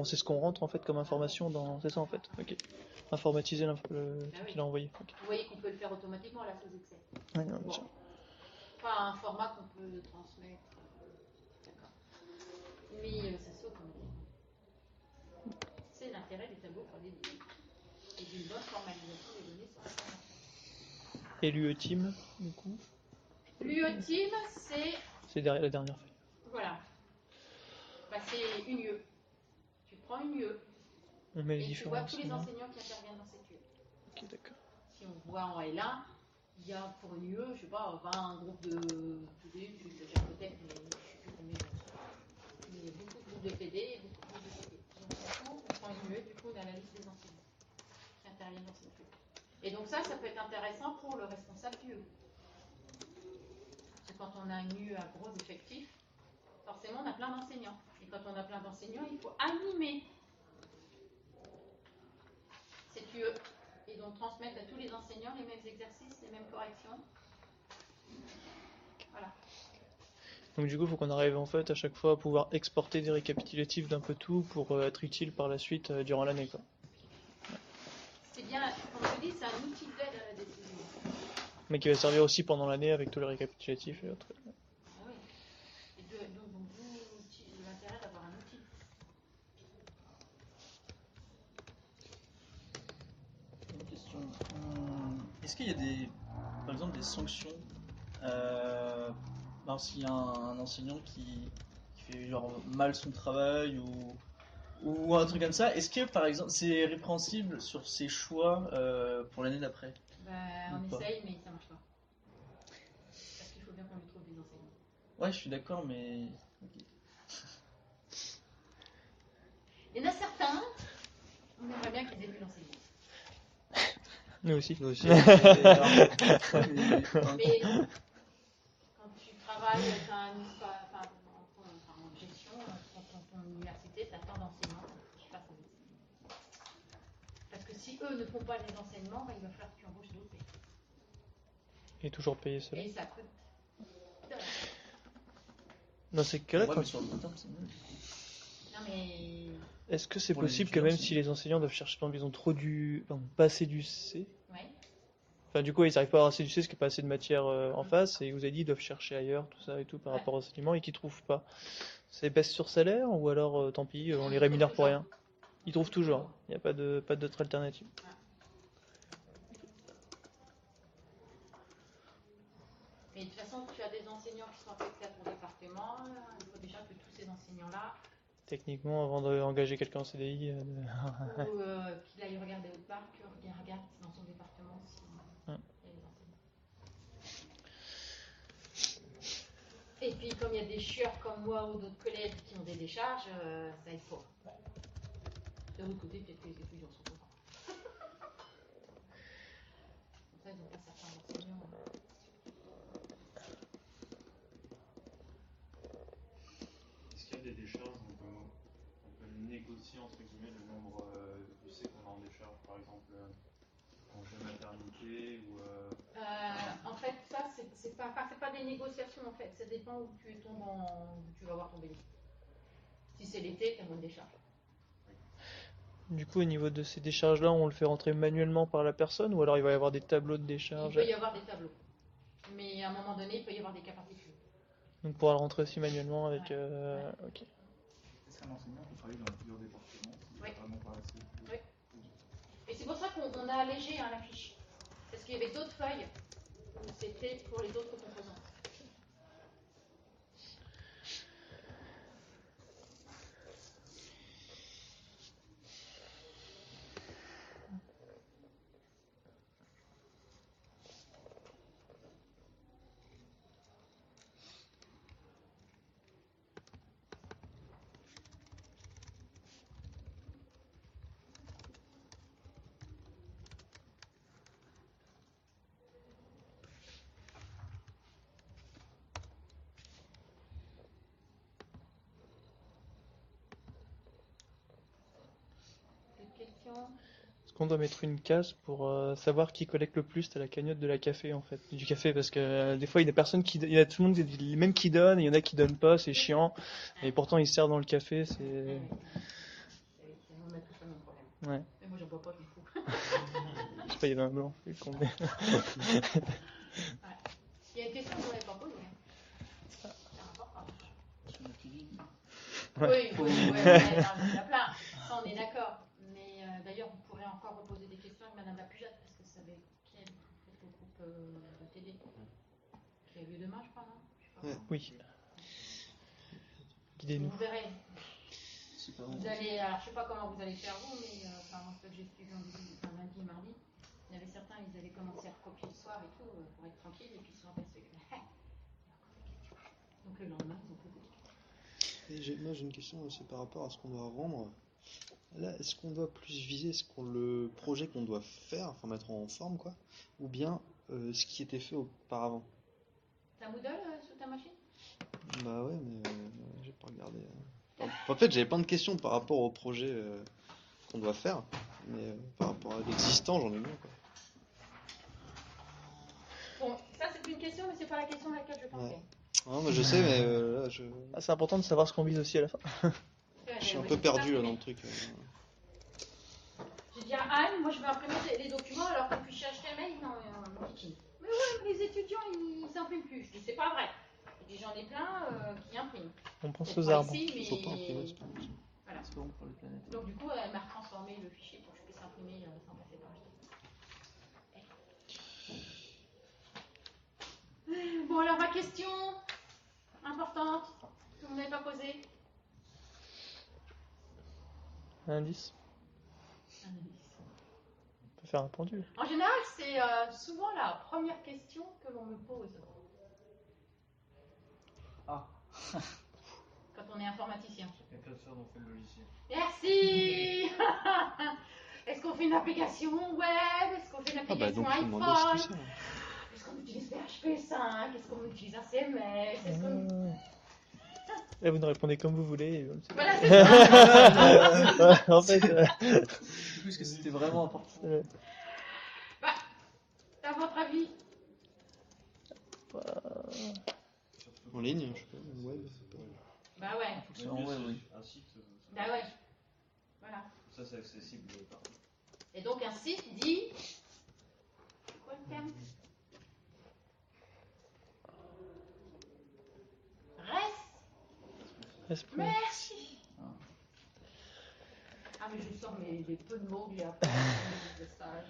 A: c'est ce qu'on rentre en fait comme information dans. C'est ça en fait. Ok. Informatiser le truc qu'il a envoyé. Okay.
C: Vous voyez qu'on peut le faire automatiquement là sous Excel.
A: Ouais, non,
C: Bon. Pas un format qu'on peut transmettre. D'accord. Mais ça s'automatise. C'est l'intérêt des tableaux croisés dynamiques. Et d'une bonne formalisation des données sur la formation.
A: Et l'UE-Team, du coup
C: L'UE-Team, c'est.
A: C'est derrière la dernière feuille.
C: Voilà. Bah, c'est une UE. Tu prends une UE.
A: On met les
C: Et tu
A: différents
C: vois tous les
A: enseignants.
C: enseignants qui interviennent dans cette UE.
A: Ok, d'accord.
C: Si on voit en L1, il y a pour une UE, je sais pas, 20 groupes de PD, j'exagère peut-être, mais je ne sais plus combien. Mais il y a beaucoup de groupes de PD et beaucoup de groupes de PD. Donc du coup, on prend une UE, du coup on a la liste des enseignants qui interviennent dans cette UE. Et donc ça peut être intéressant pour le responsable du UE. Parce que quand on a une UE à gros effectifs, forcément on a plein d'enseignants. Et quand on a plein d'enseignants, il faut animer cette UE. Et donc transmettre à tous les enseignants les mêmes exercices, les mêmes corrections. Voilà.
A: Donc du coup, il faut qu'on arrive en fait à chaque fois à pouvoir exporter des récapitulatifs d'un peu tout pour être utile par la suite durant l'année, quoi.
C: C'est bien, comme je dis, c'est un outil d'aide à la décision.
A: Mais qui va servir aussi pendant l'année avec tous les récapitulatifs et autres.
C: Ah oui. Et donc d'où l'intérêt d'avoir un outil.
G: Une question. Est-ce qu'il y a par exemple des sanctions s'il y a un enseignant qui fait genre mal son travail ou un truc comme ça, est-ce que par exemple c'est répréhensible sur ses choix pour l'année d'après?
C: On
G: Ou pas?
C: essaye, mais ça marche pas. Parce qu'il faut bien qu'on lui trouve des enseignants.
G: Ouais, je suis d'accord, mais. Ok.
C: Il y en a certains, on aimerait bien qu'ils aient vu l'enseignement.
A: Nous aussi.
F: Nous aussi.
C: Mais non. Quand tu travailles en gestion, dans ton université, tu as tant d'enseignants, tu fasses un enseignement. Parce que si eux ne font pas les enseignements, il va falloir que tu embauches d'autres.
A: Et toujours payer cela.
C: Et ça coûte.
A: Dans ces cas-là,
G: Ouais,
A: quand-
G: mais sur le long terme, c'est mieux.
C: Non mais.
A: est-ce que c'est
G: Pour les
A: possible que
G: étudiants,
A: même
G: c'est
A: si
G: mieux.
A: les enseignants doivent chercher, par exemple, ils ont pas assez du C,
C: Ouais.
A: enfin du coup ils n'arrivent pas à avoir assez du C, parce qu'il n'y a pas assez de matière en face, et vous avez dit ils doivent chercher ailleurs, tout ça et tout par
C: Ouais.
A: rapport aux enseignements, et qu'ils trouvent pas. C'est baisse sur salaire, ou alors tant pis, on les rémunère pour rien. Ils trouvent toujours, il n'y a pas d'autre alternative.
C: Mais de toute façon, tu as des enseignants qui sont affectés à ton département. Il faut déjà que tous ces enseignants-là,
A: Techniquement, avant d'engager quelqu'un en CDI,
C: ou qu'il aille regarder autre part, qu'il regarde dans son département s'il y a des enseignants. Et puis, comme il y a des chieurs comme moi ou d'autres collègues qui ont des décharges, ça aide pas. De l'autre côté, peut-être que les étudiants sont contents. Comme ça, ils n'ont pas certains enseignants.
D: Est-ce qu'il y a des décharges où on peut négocier entre guillemets le nombre du C qu'on a en décharge, par exemple congé maternité ou
C: En fait, ça, c'est pas des négociations en fait. Ça dépend où tu vas avoir ton bénéfice. Si c'est l'été, tu as moins de décharge.
A: du coup au niveau de ces décharges-là, on le fait rentrer manuellement par la personne, ou alors il va y avoir des tableaux de
C: Il
A: décharges,
C: peut y avoir des tableaux. Mais à un moment donné, il peut y avoir des cas particuliers.
A: donc on pourra le rentrer aussi manuellement avec... ok.
I: Est-ce qu'un enseignant peut travailler dans plusieurs départements s'il
C: Oui.
I: n'est vraiment pas assez?
C: Oui. Et c'est pour ça qu'on a allégé la fiche. Parce qu'il y avait d'autres feuilles où c'était pour les autres composants. D'autres questions?
A: Est-ce qu'on doit mettre une case pour savoir qui collecte le plus à la cagnotte de la café en fait, du café, parce que des fois il y a des personnes il y a tout le monde les mêmes qui donnent, et il y en a qui donnent pas, c'est chiant, et pourtant ils se servent dans le café, c'est...
C: On a tous le même problème.
A: Ouais.
C: Mais moi, j'en bois pas, je m'en fous.
A: Je sais pas, il y avait un blanc, je vais le combler.
C: Il y a une question qu'on n'avait pas posée. C'est important.
G: Sur la cuisine.
A: Ouais.
C: Oui, il y en a plein. Ça, on est d'accord. Mais d'ailleurs, on pourrait encore reposer des questions avec Madame Lapujade, parce que ça avait qui est le groupe de TD qui a lieu demain, je crois, non? Je sais pas.
A: Oui. Guidez-nous.
C: Vous verrez.
G: c'est pas
C: Vous allez, alors je sais pas comment vous allez faire vous, mais enfin, ce que j'ai suivi en début, enfin, lundi, mardi, il y en avait certains, ils avaient commencé à recopier le soir et tout, pour être tranquille, et puis le soir, ben, c'est donc le lendemain, ils ont posé des questions.
F: Et moi j'ai une question aussi par rapport à ce qu'on doit rendre. Là, est-ce qu'on doit plus viser le projet qu'on doit faire, enfin mettre en forme quoi, ou bien ce qui était fait auparavant?
C: T'as Moodle sur ta machine?
F: Bah ouais, mais j'ai pas regardé. En fait, j'avais plein de questions par rapport au projet qu'on doit faire, mais par rapport à l'existant, j'en ai moins quoi.
C: Bon, ça c'est une question, mais c'est pas la question à laquelle je pensais.
F: Ouais. Non, mais je sais, mais là,
A: Ah, c'est important de savoir ce qu'on vise aussi à la fin.
F: je suis un peu perdu là dans le truc.
C: J'ai dit à Anne, moi je vais imprimer les documents alors que puis je cherche tes mails, non, mon kitchen. Mais ouais, mais les étudiants ils s'impriment plus. Je dis c'est pas vrai. Je dis j'en ai plein qui impriment.
A: On pense
C: C'est
A: aux
C: pas
A: arbres.
C: ici, mais...
F: Faut pas imprimer, c'est pas possible.
C: Voilà.
G: C'est bon pour les planètes.
C: Donc du coup, elle m'a retransformé le fichier pour que je puisse imprimer sans passer par HTML. Bon alors ma question importante que vous n'avez pas posée.
A: Un indice.
C: Un indice.
A: On peut faire un pendu.
C: En général, c'est souvent la première question que l'on me pose.
E: Ah.
C: Quand on est informaticien.
D: Il y a qu'à faire dans quel logiciel.
C: Merci. Est-ce qu'on fait une application web? Est-ce qu'on fait une
F: Ah bah
C: application
F: donc je me demandais
C: iPhone?
F: ce que
C: Est-ce qu'on utilise PHP 5? Est-ce qu'on utilise un CMS? Est-ce qu'on...
A: Et vous nous répondez comme vous voulez.
C: Voilà, c'est ça.
A: En fait,
G: Plus que c'était vraiment important.
C: Bah, à votre avis?
F: En ligne, je sais pas, web, c'est pas...
C: Bah ouais.
G: C'est en web, oui.
D: Un site,
C: Bah ouais. Voilà.
D: ça c'est accessible partout.
C: Et donc un site dit... C'est quoi le terme? Merci. Ah mais je sors les peu de mots que j'ai appris de stage.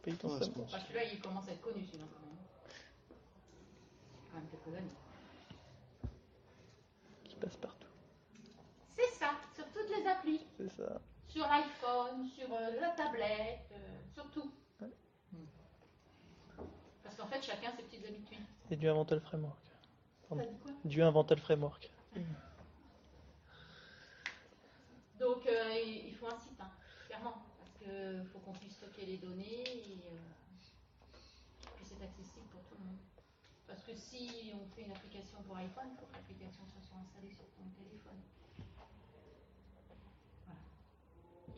A: paye ton
F: Ouais,
A: somme.
F: c'est
C: Parce que là, il commence à être connu sinon quand même. Quand même quelques années.
A: Qui passe partout.
C: C'est ça, sur toutes les applis.
A: C'est ça.
C: Sur l'iPhone, sur la tablette, sur tout.
A: Ouais.
C: Parce qu'en fait, chacun a ses petites habitudes.
A: Et Dieu inventa le framework.
C: T'as dit quoi?
A: Dieu inventa le framework.
C: Donc, il faut un site, hein, clairement. Parce qu'il faut qu'on puisse stocker les données et que c'est accessible pour tout le monde. Parce que si on fait une application pour iPhone, il faut que l'application soit installée sur ton téléphone. Voilà.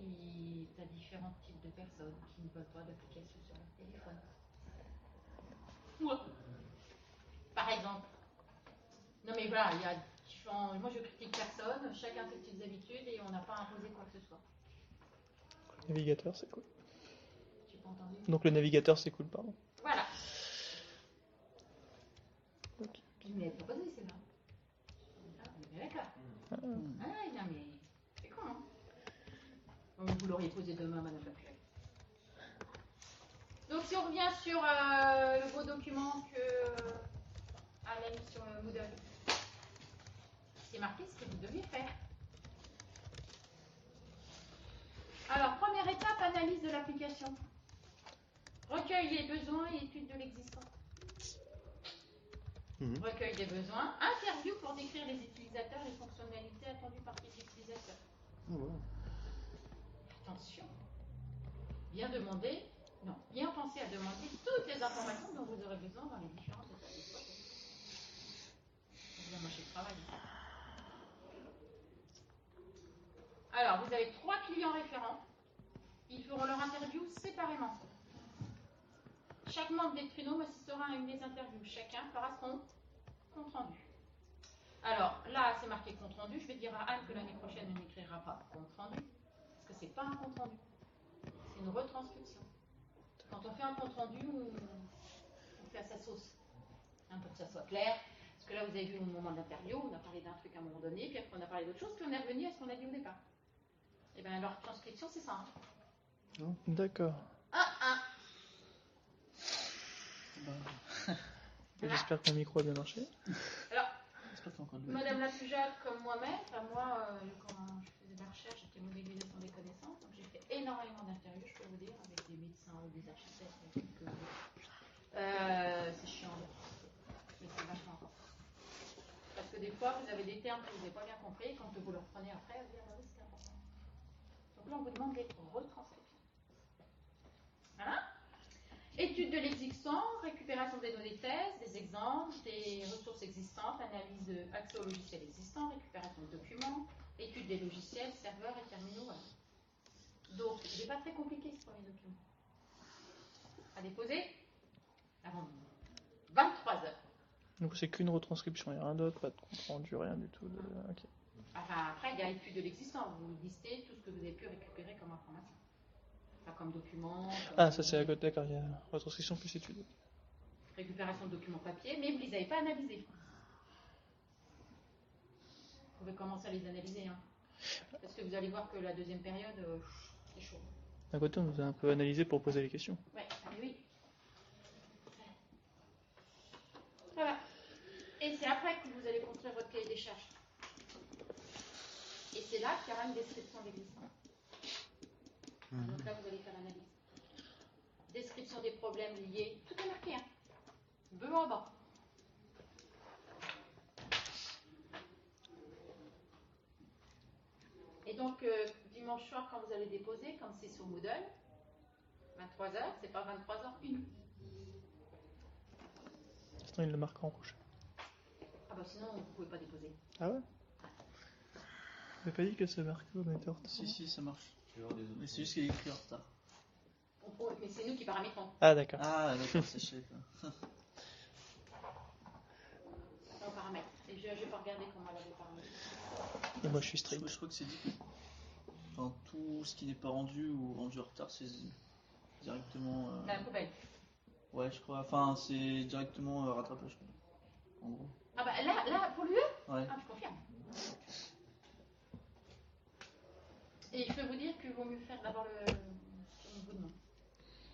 C: Et tu as différents types de personnes qui ne veulent pas d'application sur leur téléphone. Moi. Par exemple. Non mais voilà, il y a différents... Moi je critique personne, chacun ses petites habitudes et on n'a pas imposé quoi que ce soit.
A: Le navigateur, c'est cool.
C: J'ai pas entendu.
A: Donc le navigateur, c'est cool, pardon.
C: Voilà.
A: Ok.
C: Qui m'avait proposé, c'est là. Ah, on est bien d'accord. Ah, non mais c'est con, hein. Donc vous l'auriez posé demain, madame la préfète. Donc si on revient sur le beau document que Anne a mis sur le Moodle, c'est marqué ce que vous deviez faire. Alors, première étape, analyse de l'application. Recueil les besoins et étude de l'existant. Recueil des besoins. Interview pour décrire les utilisateurs et les fonctionnalités attendues par les utilisateurs. Attention. Bien demander, non, bien penser à demander toutes les informations dont vous aurez besoin dans les différentes étapes d'exploitation. C'est bien marché de travail. Alors, vous avez 3 clients référents. Ils feront leur interview séparément. Chaque membre des créneaux assistera à une des interviews. Chacun fera son compte rendu. Alors, là, c'est marqué compte rendu. Je vais dire à Anne que l'année prochaine, elle n'écrira pas compte rendu. Parce que c'est pas un compte rendu. C'est une retranscription. Quand on fait un compte rendu, on fait à sa sauce. Hein, pour que ça soit clair. Parce que là, vous avez vu au moment de l'interview, on a parlé d'un truc à un moment donné, puis après on a parlé d'autre chose, puis on est revenu à ce qu'on a dit au départ. Et bien, leur transcription, c'est ça. Hein.
A: D'accord.
C: Voilà.
A: J'espère que mon micro a bien marché.
C: Alors,
G: fait encore de l'ES.
C: Madame la plus jeune comme moi-même, enfin moi, quand je faisais de la recherche, j'étais modélisation des connaissances, donc j'ai fait énormément d'interviews, je peux vous dire, avec des médecins ou des architectes. C'est chiant, mais c'est vachement important. Parce que des fois, vous avez des termes que vous n'avez pas bien compris, quand vous le reprenez après, vous dites, ah oui, c'est important. Donc là, on vous demande les retranscriptions. Voilà. Étude de l'existant, récupération des données de thèse, des exemples, des ressources existantes, analyse de accès aux logiciels existants, récupération de documents, étude des logiciels, serveurs et terminaux. Voilà. Donc, il n'est pas très compliqué ce premier document. À déposer avant 23 heures.
A: Donc c'est qu'une retranscription, il n'y a rien d'autre, pas de compte rendu, rien du tout. Ok.
C: Enfin, après, il y a étude de l'existant. Vous listez tout ce que vous avez pu récupérer comme information. Enfin, comme document.
A: Ah, ça c'est à côté, d'accord, il y a retranscription plus étude.
C: Récupération de documents papier, mais vous ne les avez pas analysés. Vous pouvez commencer à les analyser. Hein. Parce que vous allez voir que la deuxième période, c'est chaud.
A: D'un côté, on nous a un peu analysé pour poser les questions.
C: Ouais, mais oui. Voilà. Et c'est après que vous allez construire votre cahier des charges. Et c'est là qu'il y aura une description de l'existant. Donc là, vous allez faire l'analyse. Description des problèmes liés. Tout est marqué, hein. Bleu en bas. Et donc, dimanche soir, quand vous allez déposer, comme c'est sur Moodle, 23h, c'est pas 23h01.
A: Sinon, il le marque en rouge.
C: Ah bah sinon, vous ne pouvez pas déposer.
A: Ah ouais? Vous n'avez pas dit que ça marquait au metteur?
G: Si, ça marche. Mais c'est juste qu'il est écrit en retard.
C: Mais c'est nous qui paramétrons.
A: Ah d'accord.
G: Ah, d'accord, c'est chouette.
C: On paramètre. Et je vais pas regarder comment elle avait paramétré.
A: Et moi je suis strict.
G: Je crois que c'est dit que enfin, tout ce qui n'est pas rendu ou rendu en retard, c'est directement.
C: La poubelle.
G: Ouais, je crois. Enfin, c'est directement rattrapage. En gros.
C: Ah bah là pour l'UE?
G: Ouais.
C: Ah, je confirme. Et je peux vous dire qu'il vaut mieux faire d'abord le niveau de nom.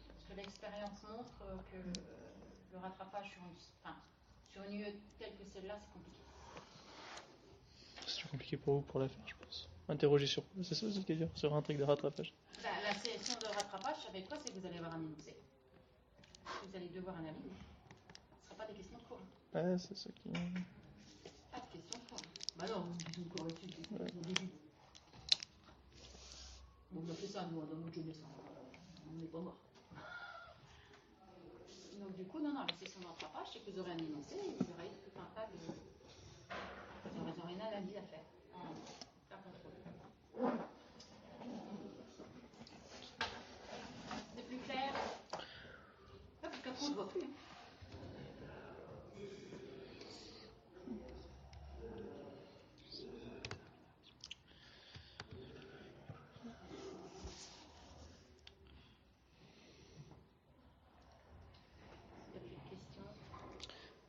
C: Parce que l'expérience montre que le rattrapage sur une UE telle que celle-là, c'est compliqué.
A: C'est compliqué pour vous pour la faire, je pense. Interroger sur quoi? C'est ça aussi qui est dur, sur un truc de rattrapage.
C: La sélection de rattrapage, ça va être quoi? C'est que vous allez avoir un énoncé. Vous allez devoir analyser. Ce ne sera pas des questions de cours.
A: Ouais, c'est ça qui...
C: Pas de questions de cours. Bah non, vous dites une cours là-dessus, c'est des début. Bon, on a fait ça, nous, dans notre jeunesse. On n'est pas mort. Donc, du coup, non, la session de rattrapage, c'est que vous aurez un énoncé et vous aurez tout un tas de. Vous aurez une analyse à faire. Un contrôle. C'est plus clair? Parce qu'après, on ne voit plus.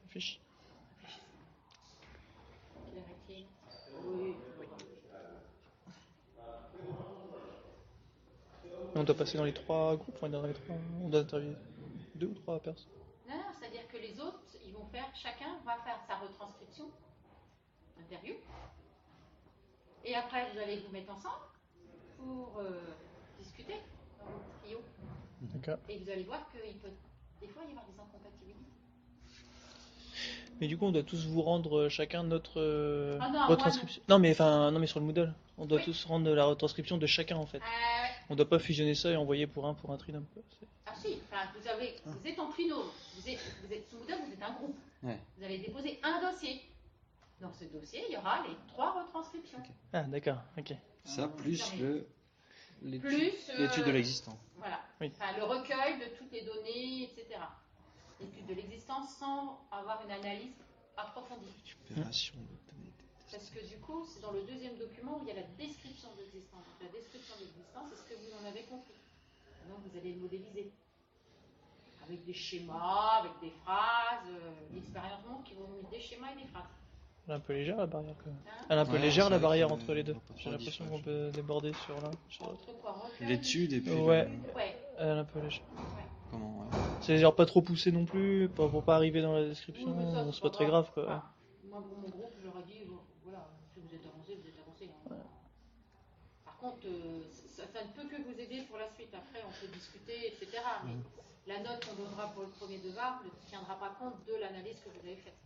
A: Fiche.
C: Quelle heure est-il? Oui.
A: On doit passer dans les 3 groupes, on doit interviewer 2 ou 3 personnes.
C: Non, c'est-à-dire que les autres, chacun va faire sa retranscription, interview, et après vous allez vous mettre ensemble pour discuter dans votre trio.
A: D'accord.
C: Et vous allez voir qu'il peut des fois y avoir des incompatibilités.
A: Mais du coup, on doit tous vous rendre chacun notre
C: non,
A: retranscription. Non, mais sur le Moodle, on doit tous rendre la retranscription de chacun en fait.
C: Ouais.
A: On doit pas fusionner ça et envoyer pour un trinôme.
C: Ah si, vous êtes en trinôme, vous êtes sous Moodle, vous êtes un groupe.
F: Ouais.
C: Vous allez déposer un dossier. Dans ce dossier, il y aura les 3 retranscriptions.
F: Okay.
A: Ah d'accord, ok.
F: Ça plus
C: l'étude
F: de l'existant.
C: Voilà.
A: Oui.
C: Enfin, le recueil de toutes les données, etc. L'étude de l'existence sans avoir une analyse approfondie.
F: Récupération de données.
C: Parce que du coup, c'est dans le deuxième document où il y a la description de l'existence. Donc la description de l'existence, c'est ce que vous en avez compris. Donc vous allez le modéliser. Avec des schémas, avec des phrases. L'expérience montre qu'ils vont mettre des schémas et des phrases.
A: Elle est un peu légère la barrière quand même.
C: Hein?
A: Elle est un peu
F: Ouais,
A: légère
F: c'est
A: la
F: vrai
A: barrière
F: que
A: entre les deux.
F: on peut
A: J'ai
F: faire
A: l'impression qu'on
F: différent.
A: peut déborder sur l'un, sur l'autre.
C: Entre quoi? Recueil,
F: L'étude et puis.
A: Ouais.
C: Ouais.
A: Elle est un peu légère.
F: Comment ouais.
A: C'est genre pas trop poussé non plus, pour pas arriver dans la description,
C: Oui, mais ça,
A: c'est pas très grave quoi.
C: Enfin, moi, pour mon groupe, j'aurais dit contre, ça ne peut que vous aider pour la suite. Après, on peut discuter, etc. Mais la note qu'on donnera pour le premier devoir ne tiendra pas compte de l'analyse que vous avez faite.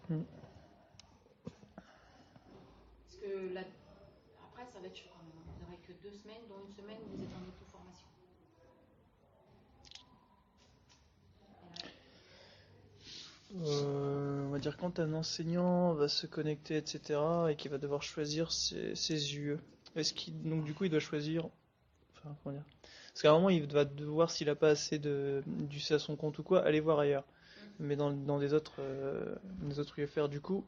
C: Parce que après, ça va être chaud quand même. Vous n'aurez que 2 semaines, dont une semaine où vous êtes en auto-formation.
A: On va dire quand un enseignant va se connecter, etc., et qu'il va devoir choisir ses UE, donc du coup il doit choisir, enfin comment dire, parce qu'à un moment il va devoir, s'il n'a pas assez du C à son compte ou quoi, aller voir ailleurs. Mais dans des autres UFR, du coup,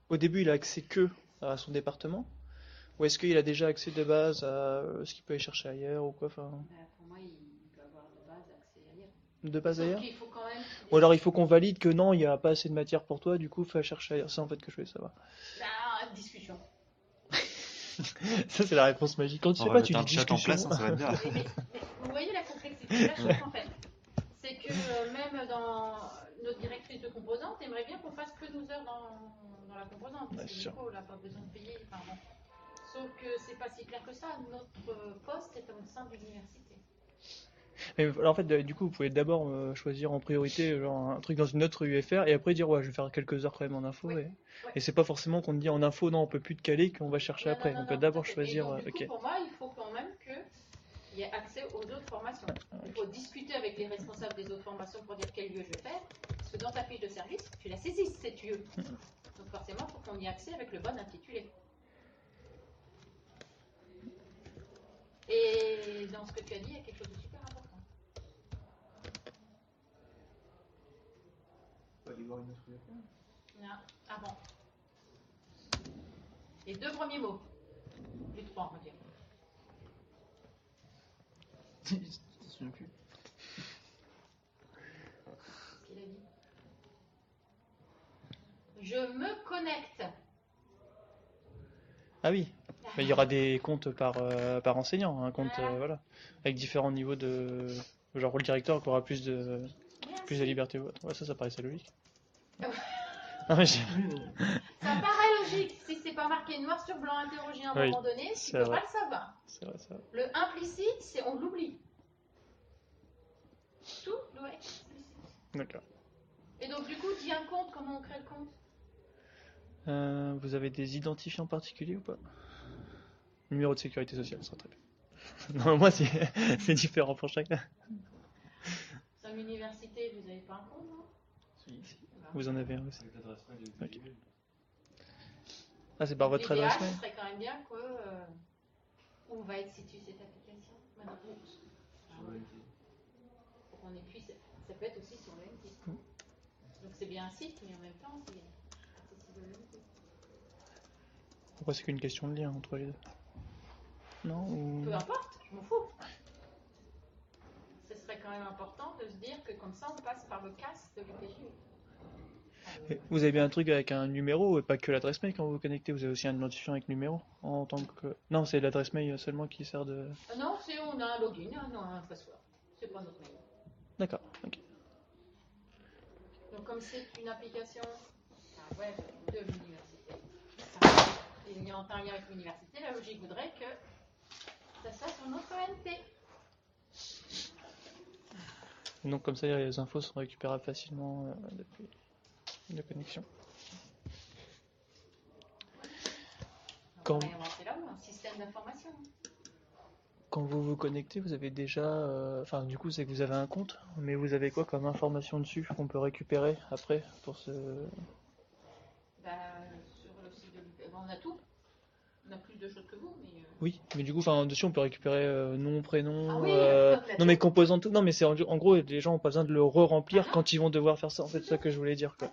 A: au début il a accès que à son département, ou est-ce qu'il a déjà accès de base à ce qu'il peut aller chercher ailleurs ou quoi, enfin.
C: Pour moi, il peut avoir de base accès ailleurs.
A: De base
C: Sauf
A: ailleurs.
C: qu'il faut quand même.
A: Ou alors il faut qu'on valide que non, il n'y a pas assez de matière pour toi, du coup, faut chercher ailleurs. C'est en fait que je voulais savoir.
C: Discussion.
A: Ça, c'est la réponse magique. Quand tu
F: On
A: sais
F: va
A: pas,
F: mettre
A: tu dis
F: un chat en
A: discussion.
F: place, hein, ça va être bien.
C: Mais vous voyez la complexité de la chose en fait. C'est que même dans notre directrice de composante, aimerait bien qu'on fasse que 12 heures dans la composante. Parce que du coup, on n'a pas besoin de payer. Enfin, bon. Sauf que c'est pas si clair que ça. Notre poste est au sein de l'université.
A: Mais alors, en fait, du coup, vous pouvez d'abord choisir en priorité genre, un truc dans une autre UFR et après dire ouais, je vais faire quelques heures quand même en info.
C: Oui.
A: Et c'est pas forcément qu'on te dit en info, non, on peut plus te caler, qu'on va chercher
C: Non,
A: après.
C: non,
A: On peut
C: non,
A: d'abord
C: tout à fait.
A: choisir.
C: Et donc, du coup,
A: Ok.
C: pour moi, il faut quand même qu'il y ait accès aux autres formations. Il faut discuter avec les responsables des autres formations pour dire quel lieu je vais faire. Parce que dans ta fiche de service, tu la saisis, cette lieu. Donc forcément, il faut qu'on y ait accès avec le bon intitulé. Et dans ce que tu as dit, il y a quelque chose de super important.
I: On va aller voir une autre UFR.
C: Non. Ah bon. Les 2 premiers mots. Les 3, on va dire.
G: Je me souviens plus.
C: Qu'est-ce qu'il a dit? Je me connecte.
A: Ah oui. Mais il y aura des comptes par enseignant, un compte voilà, avec différents niveaux de. Genre le directeur qui aura plus de liberté. Ouais, ça paraissait logique.
C: Ça paraît logique si c'est pas marqué noir sur blanc interrogé à un moment donné, tu peux pas le savoir.
A: C'est vrai, ça.
C: Le implicite, on l'oublie. Tout doit être explicite.
A: D'accord.
C: Et donc du coup, dis un compte, comment on crée le compte?
A: Vous avez des identifiants particuliers ou pas? Numéro de sécurité sociale, ça sera très bien. Non, moi c'est différent pour chacun.
C: Dans l'université, vous n'avez pas un compte, non?
A: Si. Vous en avez un aussi.
D: Avec l'adresse mail et
A: Ok. Ah, c'est par votre adresse mail?
C: Ce serait quand même bien que où va être située cette application? Pour qu'on puisse. Ça peut être aussi sur le MT. Donc c'est bien un site, mais en même temps, c'est accessible au MT.
A: Pourquoi c'est qu'une question de lien entre les deux? Non ou...
C: Peu importe, je m'en fous. Ce serait quand même important de se dire que comme ça, on passe par le CAS de l'UPJ.
A: Vous avez bien un truc avec un numéro et pas que l'adresse mail quand vous vous connectez, vous avez aussi un identifiant avec numéro en tant que... Non, c'est l'adresse mail seulement qui sert de...
C: Non, on a un login, un password. C'est pas notre mail.
A: D'accord, ok.
C: Donc comme c'est une application web de l'université, il y a un lien avec l'université, la logique voudrait que ça soit sur notre ENT.
A: Donc comme ça, les infos sont récupérables facilement depuis la connexion.
C: On va inventer là un système d'information.
A: Quand vous vous connectez, vous avez déjà... Enfin, du coup, c'est que vous avez un compte, mais vous avez quoi comme information dessus qu'on peut récupérer après pour ce...
C: Sur le site de l'UPJ, on a tout. On a plus de choses que vous, mais...
A: Oui, mais du coup, enfin, dessus, on peut récupérer nom, prénom...
C: Ah oui,
A: non, mais composante... Non, mais c'est en gros, les gens n'ont pas besoin de le re-remplir quand ils vont devoir faire ça. En fait, c'est ça que je voulais dire, quoi.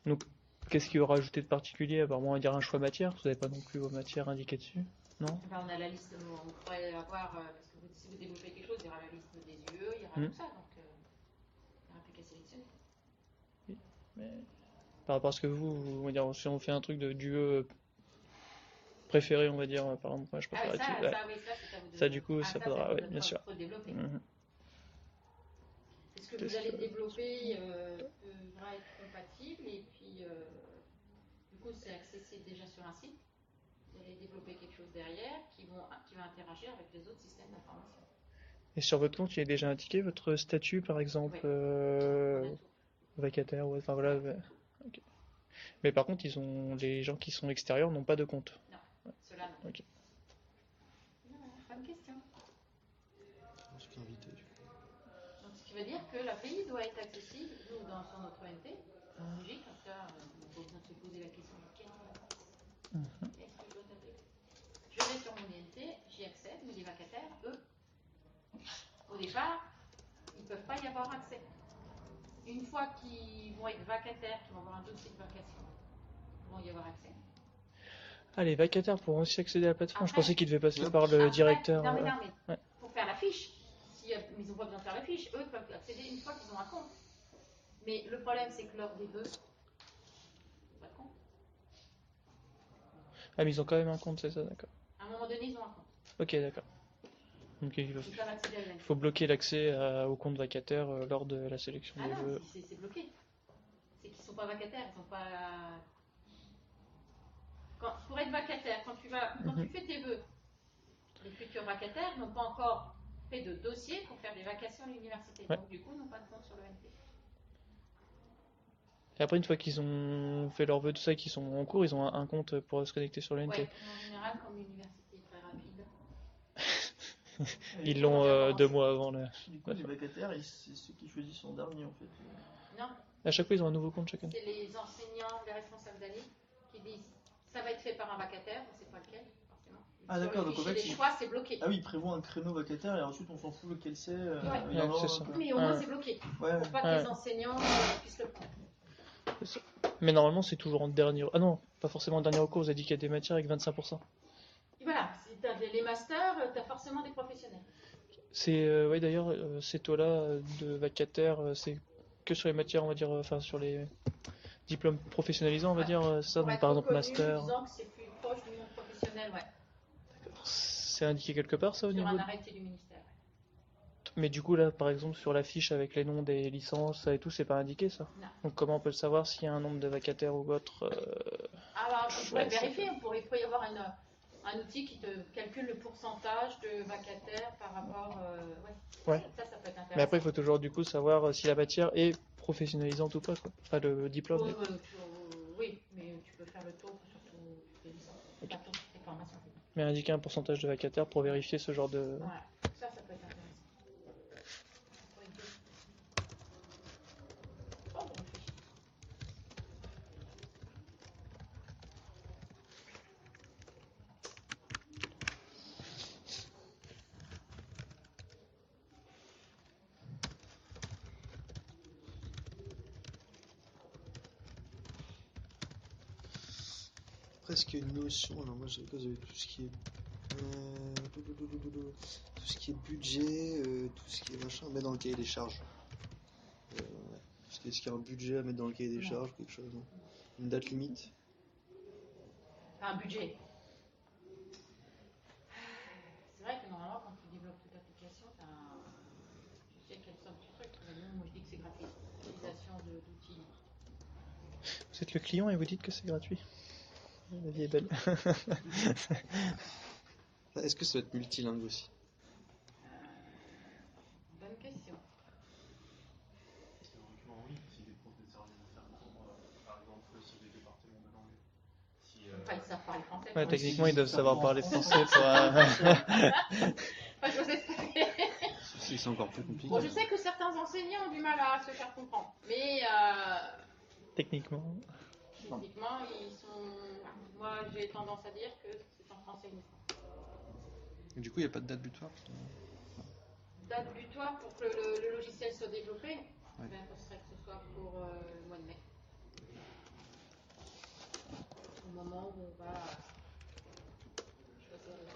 A: Donc, qu'est-ce qu'il y aura ajouté de particulier? Apparemment, on va dire un choix matière. Vous n'avez pas non plus vos matières indiquées dessus? Non?
C: On a la liste, on pourrait avoir, parce que si vous développez quelque chose, il y aura la liste des UE, il y aura tout ça, donc il n'y aura plus qu'à sélectionner.
A: Oui, mais par rapport à ce que on va dire, si on fait un truc d'UE préféré, on va dire, par exemple, moi je préfère
C: ça,
A: ouais. Ça, du coup, ça faudra, oui, bien sûr.
C: Est-ce que vous allez développer devra être compatible et puis du coup c'est accessible déjà sur un site Vous allez développer quelque chose derrière qui va interagir avec les autres systèmes d'information.
A: Et sur votre compte, il est déjà indiqué votre statut, par exemple,
C: Oui. On a tout.
A: vacataire, ou enfin voilà. Ok. Mais par contre, les gens qui sont extérieurs n'ont pas de compte.
C: Non, cela non.
A: Ok.
C: Bonne question.
F: Je suis invité.
C: Donc, ce qui veut dire que l'API doit être accessible, nous, sur notre ONT, logique, comme ça, on n'a pas besoin de se poser la question de quelle est-ce que je dois taper. Je vais sur mon ONT, j'y accède, mais les vacataires, eux, au départ, ils ne peuvent pas y avoir accès. Une fois qu'ils vont être vacataires, qu'ils vont avoir un dossier de vacation, ils vont y avoir accès.
A: Ah, les vacataires pourront aussi accéder à la plateforme. Je
C: Après-
A: pensais qu'ils devaient passer par le
C: Après,
A: directeur.
C: Non, mais
A: Ouais.
C: pour faire la fiche, ils n'ont pas besoin de faire la fiche, eux peuvent accéder une fois qu'ils ont un compte. Mais le problème, c'est que lors des vœux, pas de compte.
A: Ah, mais ils ont quand même un compte, c'est ça, d'accord.
C: À un moment donné, ils ont un compte.
A: Ok, d'accord. Donc il
C: Ils peuvent accéder à l'ONT.
A: faut bloquer l'accès au compte vacataire lors de la sélection
C: Ah
A: des
C: non,
A: vœux.
C: c'est bloqué. C'est qu'ils ne sont pas vacataires, ils sont pas. Pour être vacataire, quand tu fais tes vœux, les futurs vacataires n'ont pas encore fait de dossier pour faire des vacations à l'université.
A: Ouais.
C: Donc du coup, n'ont pas de compte sur l'ONT.
A: Et après, une fois qu'ils ont fait leurs vœux, tout ça, et qu'ils sont en cours, ils ont un compte pour se connecter sur l'ONT.
C: Ouais, en général, comme l'université est très rapide.
A: Ils l'ont 2 mois avant. Là.
G: Du coup, les vacataires, c'est ceux qui choisissent en dernier en fait.
C: Non,
A: À chaque fois, ils ont un nouveau compte chacun.
C: c'est les enseignants, les responsables d'année qui disent ça va être fait par un vacataire, on ne sait pas lequel, forcément.
G: Ah,
C: Sur
G: d'accord,
C: le
G: donc en
C: fichier
G: fait,
C: des choix, c'est bloqué.
G: Ah oui, ils prévoient un créneau vacataire et ensuite on s'en fout lequel c'est.
C: Ouais.
G: Il y en
A: Ouais,
G: aura
A: c'est
G: un,
A: ça.
G: quoi.
C: Mais au moins, c'est bloqué.
G: Ouais.
C: Pour pas que
A: Ouais.
C: les enseignants puissent le prendre.
A: C'est ça. Mais normalement, c'est toujours en dernier. Ah non, pas forcément en dernier recours. Vous avez dit qu'il y a des matières avec 25%.
C: Et voilà, si tu as les masters, tu as forcément des professionnels.
A: C'est ouais, d'ailleurs, ces taux-là de vacataires, c'est que sur les matières, on va dire, enfin sur les diplômes professionnalisants, on va
C: Ouais.
A: dire, c'est ça.
C: Pour
A: Donc
C: être
A: par exemple,
C: reconnu,
A: master.
C: disant que c'est plus proche du monde professionnel, ouais.
A: C'est indiqué quelque part, ça, au
C: Sur
A: niveau.
C: un arrêté du ministère.
A: Mais du coup, là, par exemple, sur la fiche avec les noms des licences et tout, c'est pas indiqué, ça.
C: Non.
A: Donc comment on peut le savoir s'il y a un nombre de vacataires ou autre
C: Alors, on pourrait
A: Ouais,
C: vérifier, il pourrait y avoir un outil qui te calcule le pourcentage de vacataires par rapport.
A: Ouais.
C: Ça peut être intéressant.
A: Mais après, il faut toujours, du coup, savoir si la matière est professionnalisante ou pas, quoi. Enfin, le diplôme.
C: Oui, mais tu peux faire le tour sur toutes les licences, pas sur toutes les formations.
A: Mais indiquer un pourcentage de vacataires pour vérifier ce genre de.
C: Voilà, ça peut être intéressant. Oh, bon, on réfléchit.
F: Presque une notion. Alors moi j'avais tout ce qui est tout ce qui est budget, tout ce qui est machin à mettre dans le cahier des charges. Est-ce qu'il y a un budget à mettre dans le cahier des charges, quelque chose, non? Une date limite?
C: Un budget. C'est vrai que normalement, quand tu développes toute l'application, tu sais quelle somme tu trucs. Mais non, moi je dis que c'est gratuit. L'utilisation d'outils.
A: Vous êtes le client et vous dites que c'est gratuit. La vie est belle.
F: Est-ce que ça va être multilingue aussi?
C: Bonne question.
D: Théoriquement, oui, si des professeurs viennent faire cours, par exemple, sur des départements de langue. Si,
C: Enfin, ils savent parler français.
A: Ouais,
C: quoi.
A: techniquement, ils doivent savoir parler français pour.
C: Enfin, je vous explique.
F: C'est encore plus compliqué.
C: Bon, je sais que certains enseignants ont du mal à se faire comprendre, mais
A: Techniquement.
C: techniquement, ils sont. Moi, j'ai tendance à dire que c'est en français uniquement.
F: Et du coup, il n'y a pas de date butoir?
C: Date butoir pour que le logiciel soit développé,
F: Ouais.
C: ben, il faudrait que ce soit pour le mois de mai. Au moment où on va choisir les.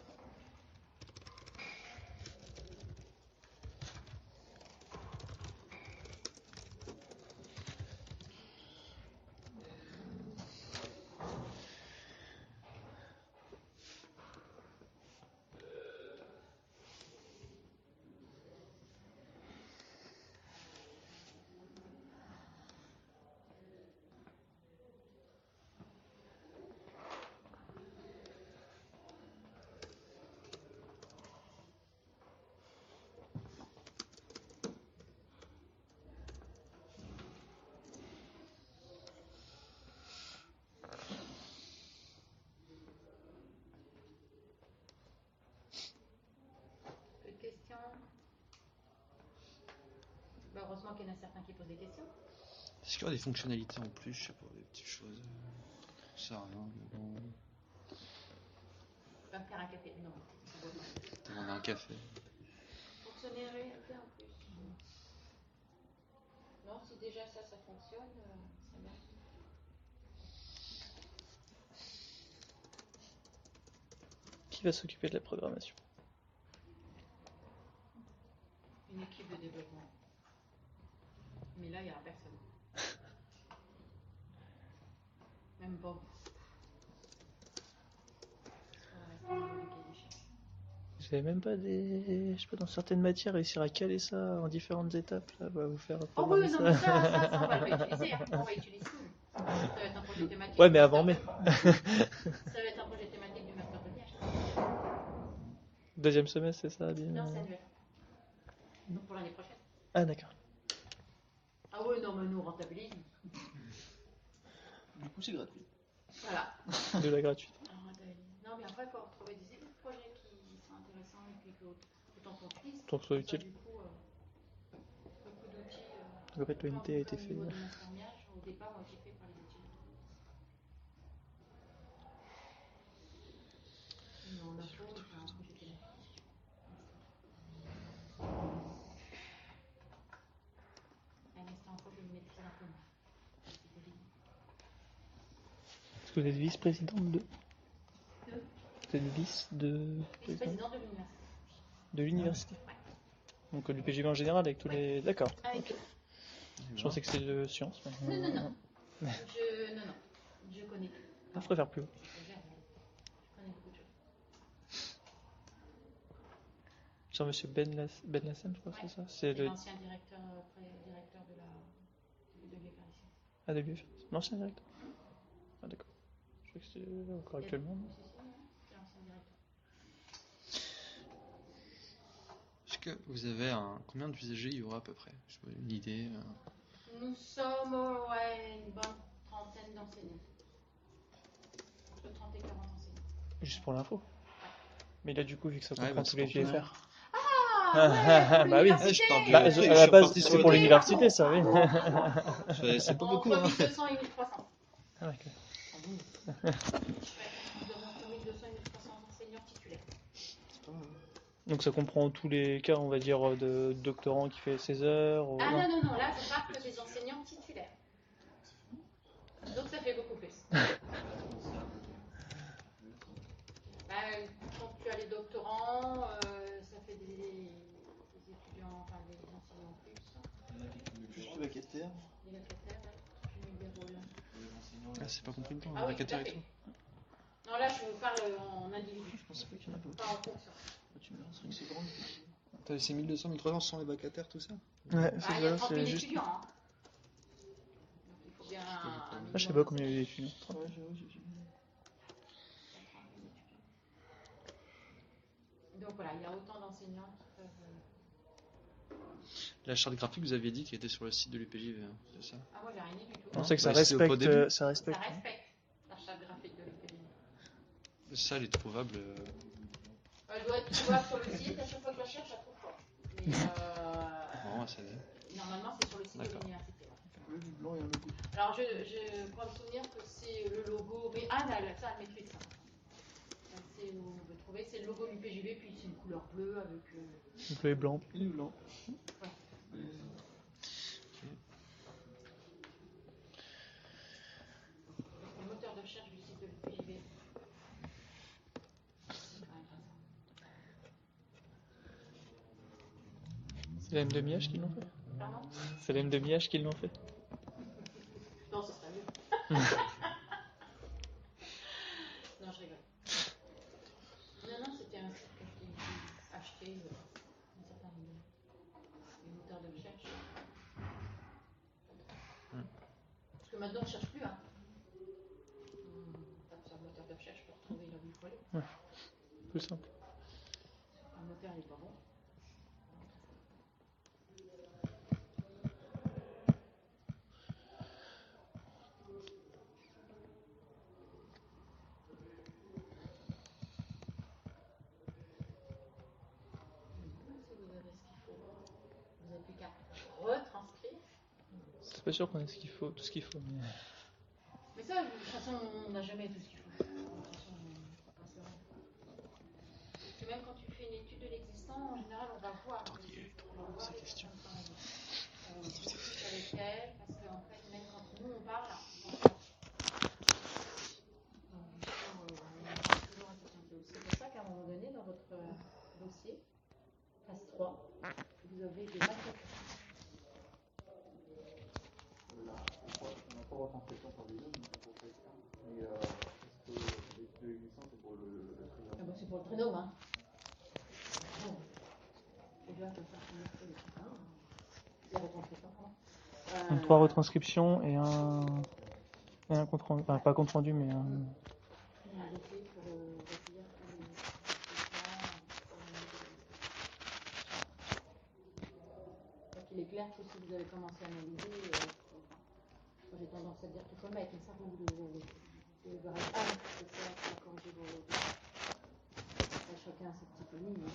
C: Bah, heureusement qu'il y en a certains qui posent des questions.
F: Est-ce qu'il y aura des fonctionnalités en plus, je sais pas, des petites choses. Ça, rien. Bon,
C: Pas me faire un café. Non.
F: demander un café.
C: Fonctionnalité en plus. Non, si déjà ça fonctionne, ça marche.
A: Qui va s'occuper de la programmation?
C: Une équipe de développement. Mais là, il n'y aura personne. Même pas. Ça va rester au niveau du cahier des charges.
A: Vous avez même pas des. Je sais pas, dans certaines matières, réussir à caler ça en différentes étapes, là, va vous faire
C: Oh
A: programmer
C: oui, non,
A: ça.
C: mais ça, on va le réutiliser. Hein. On va utiliser tout. Ça va être un projet thématique.
A: Ouais, mais avant mai.
C: Ça va être un projet thématique du master de l'IH.
A: Deuxième semestre, c'est ça bien...
C: Non, c'est annuel. Donc pour l'année prochaine.
A: Ah, d'accord.
C: Ah oui, non, mais nous, on rentabilise.
G: Du coup, c'est gratuit.
C: Voilà.
A: De la gratuite.
C: Non, mais après, il faut retrouver des idées de projets qui sont intéressants et puis autant qu'on puisse.
A: Tant que ce soit
C: Ça,
A: utile.
C: du coup, beaucoup d'outils.
A: En fait, l'ONT a été fait.
C: Au niveau de l'infirmiage, au départ, ont été faits par les étudiants. Mais en info, c'est un projet thématique. À l'instant, info, je le maîtrise un peu moins. C'est évident.
A: Est-ce que vous êtes vice-présidente de... Vous êtes vice de...
C: Vice-président de l'université.
A: De l'université.
C: Ouais.
A: Donc du PGV en général avec tous les... D'accord.
C: Avec eux.
A: Je pensais que c'était de sciences. Mais...
C: Non. Non. Je connais tout.
A: Ah, je préfère plus haut.
C: Je connais beaucoup de choses.
A: Sur monsieur Ben Lassem, je crois, c'est ça. C'est le...
C: l'ancien directeur de l'UFR ici.
A: Ah, de l'UFR. L'ancien directeur. Ah, d'accord. Je crois que c'était encore actuellement. Non.
C: C'est l'ancien directeur.
F: Est-ce que vous avez combien d'usagers il y aura à peu près? Je sais pas, une idée.
C: Nous sommes une bonne trentaine d'enseignants. Entre 30 et 40 enseignants.
A: Juste pour l'info. Mais là, du coup, vu que ça
F: Ouais,
A: comprend
F: bah,
A: tous les
F: c'est pour
A: UFR.
C: Ah,
A: Bah oui.
F: Ah, je parle
A: Bah,
F: bien.
A: à
F: Je
A: la
F: suis
A: base,
F: reparti sur
A: c'est
F: le
A: pour
F: délire.
A: l'université, ça, oui.
F: C'est pas beaucoup,
C: Entre
F: hein.
C: 1200 et 1300.
A: Ah, d'accord.
C: Nous avons entre 1200 et 1300 enseignants titulaires.
A: Donc ça comprend tous les cas, on va dire, de doctorant qui fait 16 heures.
C: Ah non, là je parle que des enseignants titulaires. Donc ça fait beaucoup plus. Quand tu as les doctorants, ça fait des étudiants, enfin des enseignants en plus.
G: Plus les vacataires.
C: Les vacataires, ouais. J'ai mis des rôles.
F: Ah, c'est pas compris le temps,
C: Ah
F: le
C: oui,
F: vacataire
C: tout à
F: et
C: fait.
F: tout.
C: Non, là je parle en individu,
G: Je pensais pas qu'il y en avait autant.
C: pas en fonction.
G: Tu me dis, c'est grand.
F: Attends, c'est 1200, 1300 sans les vacataires, tout ça?
A: Ouais,
C: Il y a
A: c'est
C: 30 000
A: c'est juste.
C: étudiants. Hein. Donc il faut bien un
A: Ah, je sais
C: minimum
A: pas combien il y a
C: d'enseignants.
A: d'étudiants.
G: Ouais, j'ai vu.
C: Donc voilà, il y a autant d'enseignants qui peuvent.
F: La charte graphique, vous aviez dit qu'elle était sur le site de l'UPJV, hein, c'est ça?
C: Ah, moi j'ai rien dit du tout.
A: On sait que ça
F: Bah, c'était au
A: respecte,
F: début.
A: ça respecte.
C: Ça respecte la charte graphique de l'UPB.
F: Ça, elle est trouvable.
C: Elle doit être trouvable sur le site, à chaque fois que je la cherche, je la trouve pas. Mais
F: Non, ça
C: normalement, c'est sur le site de
F: D'accord.
C: l'université. Ouais.
G: Bleu, du blanc et un logo.
C: Alors, je crois me souvenir que c'est le logo, mais Anne, ça, elle maîtrise ça. Elle sait où on veut trouver, c'est le logo du PJV, puis c'est une couleur bleue avec.
A: Bleu et blanc.
G: Et du blanc.
C: Ouais. Le moteur de recherche du site de l'UPJV. C'est quand même pas ça.
A: C'est la M2IH qui l'ont fait.
C: Pardon?
A: C'est la M2IH qui l'ont fait.
C: Non, ce serait mieux. Non, je rigole. Non, c'était un site que j'ai acheté un certain nombre de moteurs de recherche. Parce que maintenant, on ne cherche plus. Hein. On tape sur le moteur de recherche pour trouver là où il faut aller.
A: Plus simple.
C: Un moteur n'est pas bon. Si vous avez ce qu'il faut, vous n'avez plus qu'à
A: suis pas sûr qu'on ait ce qu'il faut, tout ce qu'il faut.
C: Mais ça, de toute façon, on n'a jamais tout ce qu'il faut. De toute façon, on va pas se rendre. Parce que même quand tu fais une étude de l'existant, en général, on va voir.
A: Sa question.
C: On discute avec elle, parce qu'en fait, même quand nous, on parle, c'est pour ça qu'à un moment donné, dans votre dossier, phase 3, vous avez des maquettes.
I: On n'a pas retranscription par les hommes, c'est pour quelqu'un. Mais est-ce que l'étude de l'existence, c'est pour le trinôme?
C: Ah bah, c'est pour le trinôme, hein. C'est bien comme ça, c'est la retranscription.
A: Donc 3 retranscriptions et un compte rendu, enfin pas compte rendu, mais un.
C: Un dossier pour recueillir tous les donc il est clair que si vous avez commencé à analyser, moi j'ai tendance à dire qu'il faut le mettre, mais ça vous le verrez pas, c'est ça qui va corriger vos dossiers. Chacun a ses petites lignes,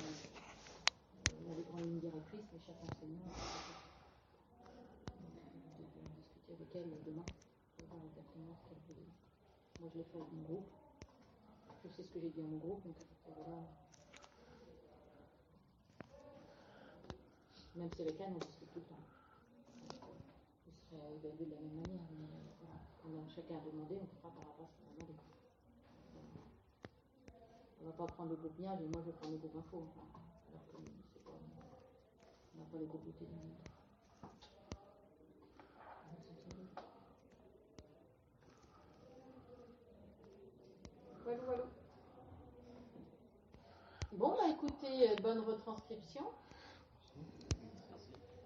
C: il y a des grandes lignes directrices, mais chaque enseignant a ses petites. Donc, discuter avec elle demain pour voir exactement ce qu'elle veut. Moi je l'ai fait avec mon groupe, je sais ce que j'ai dit à mon groupe, donc à partir de là. Même si avec elle, on discute tout le temps. Ce serait évalué de la même manière, mais voilà. Quand chacun a demandé, on fera par rapport à ce qu'on a demandé. On ne va pas prendre le groupe Niage et moi je vais prendre le groupe Info. Enfin, alors que c'est pas, on n'a pas les groupes outils. Voilà. Bon, bah écoutez, bonne retranscription.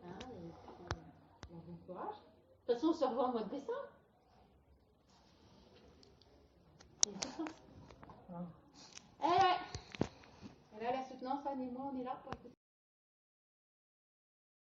C: Hein, et puis, bon courage. De toute façon, on se revoit en mois de décembre. C'est une soutenance. Eh ouais. Et là, la soutenance, Anne et moi, on est là pour écouter.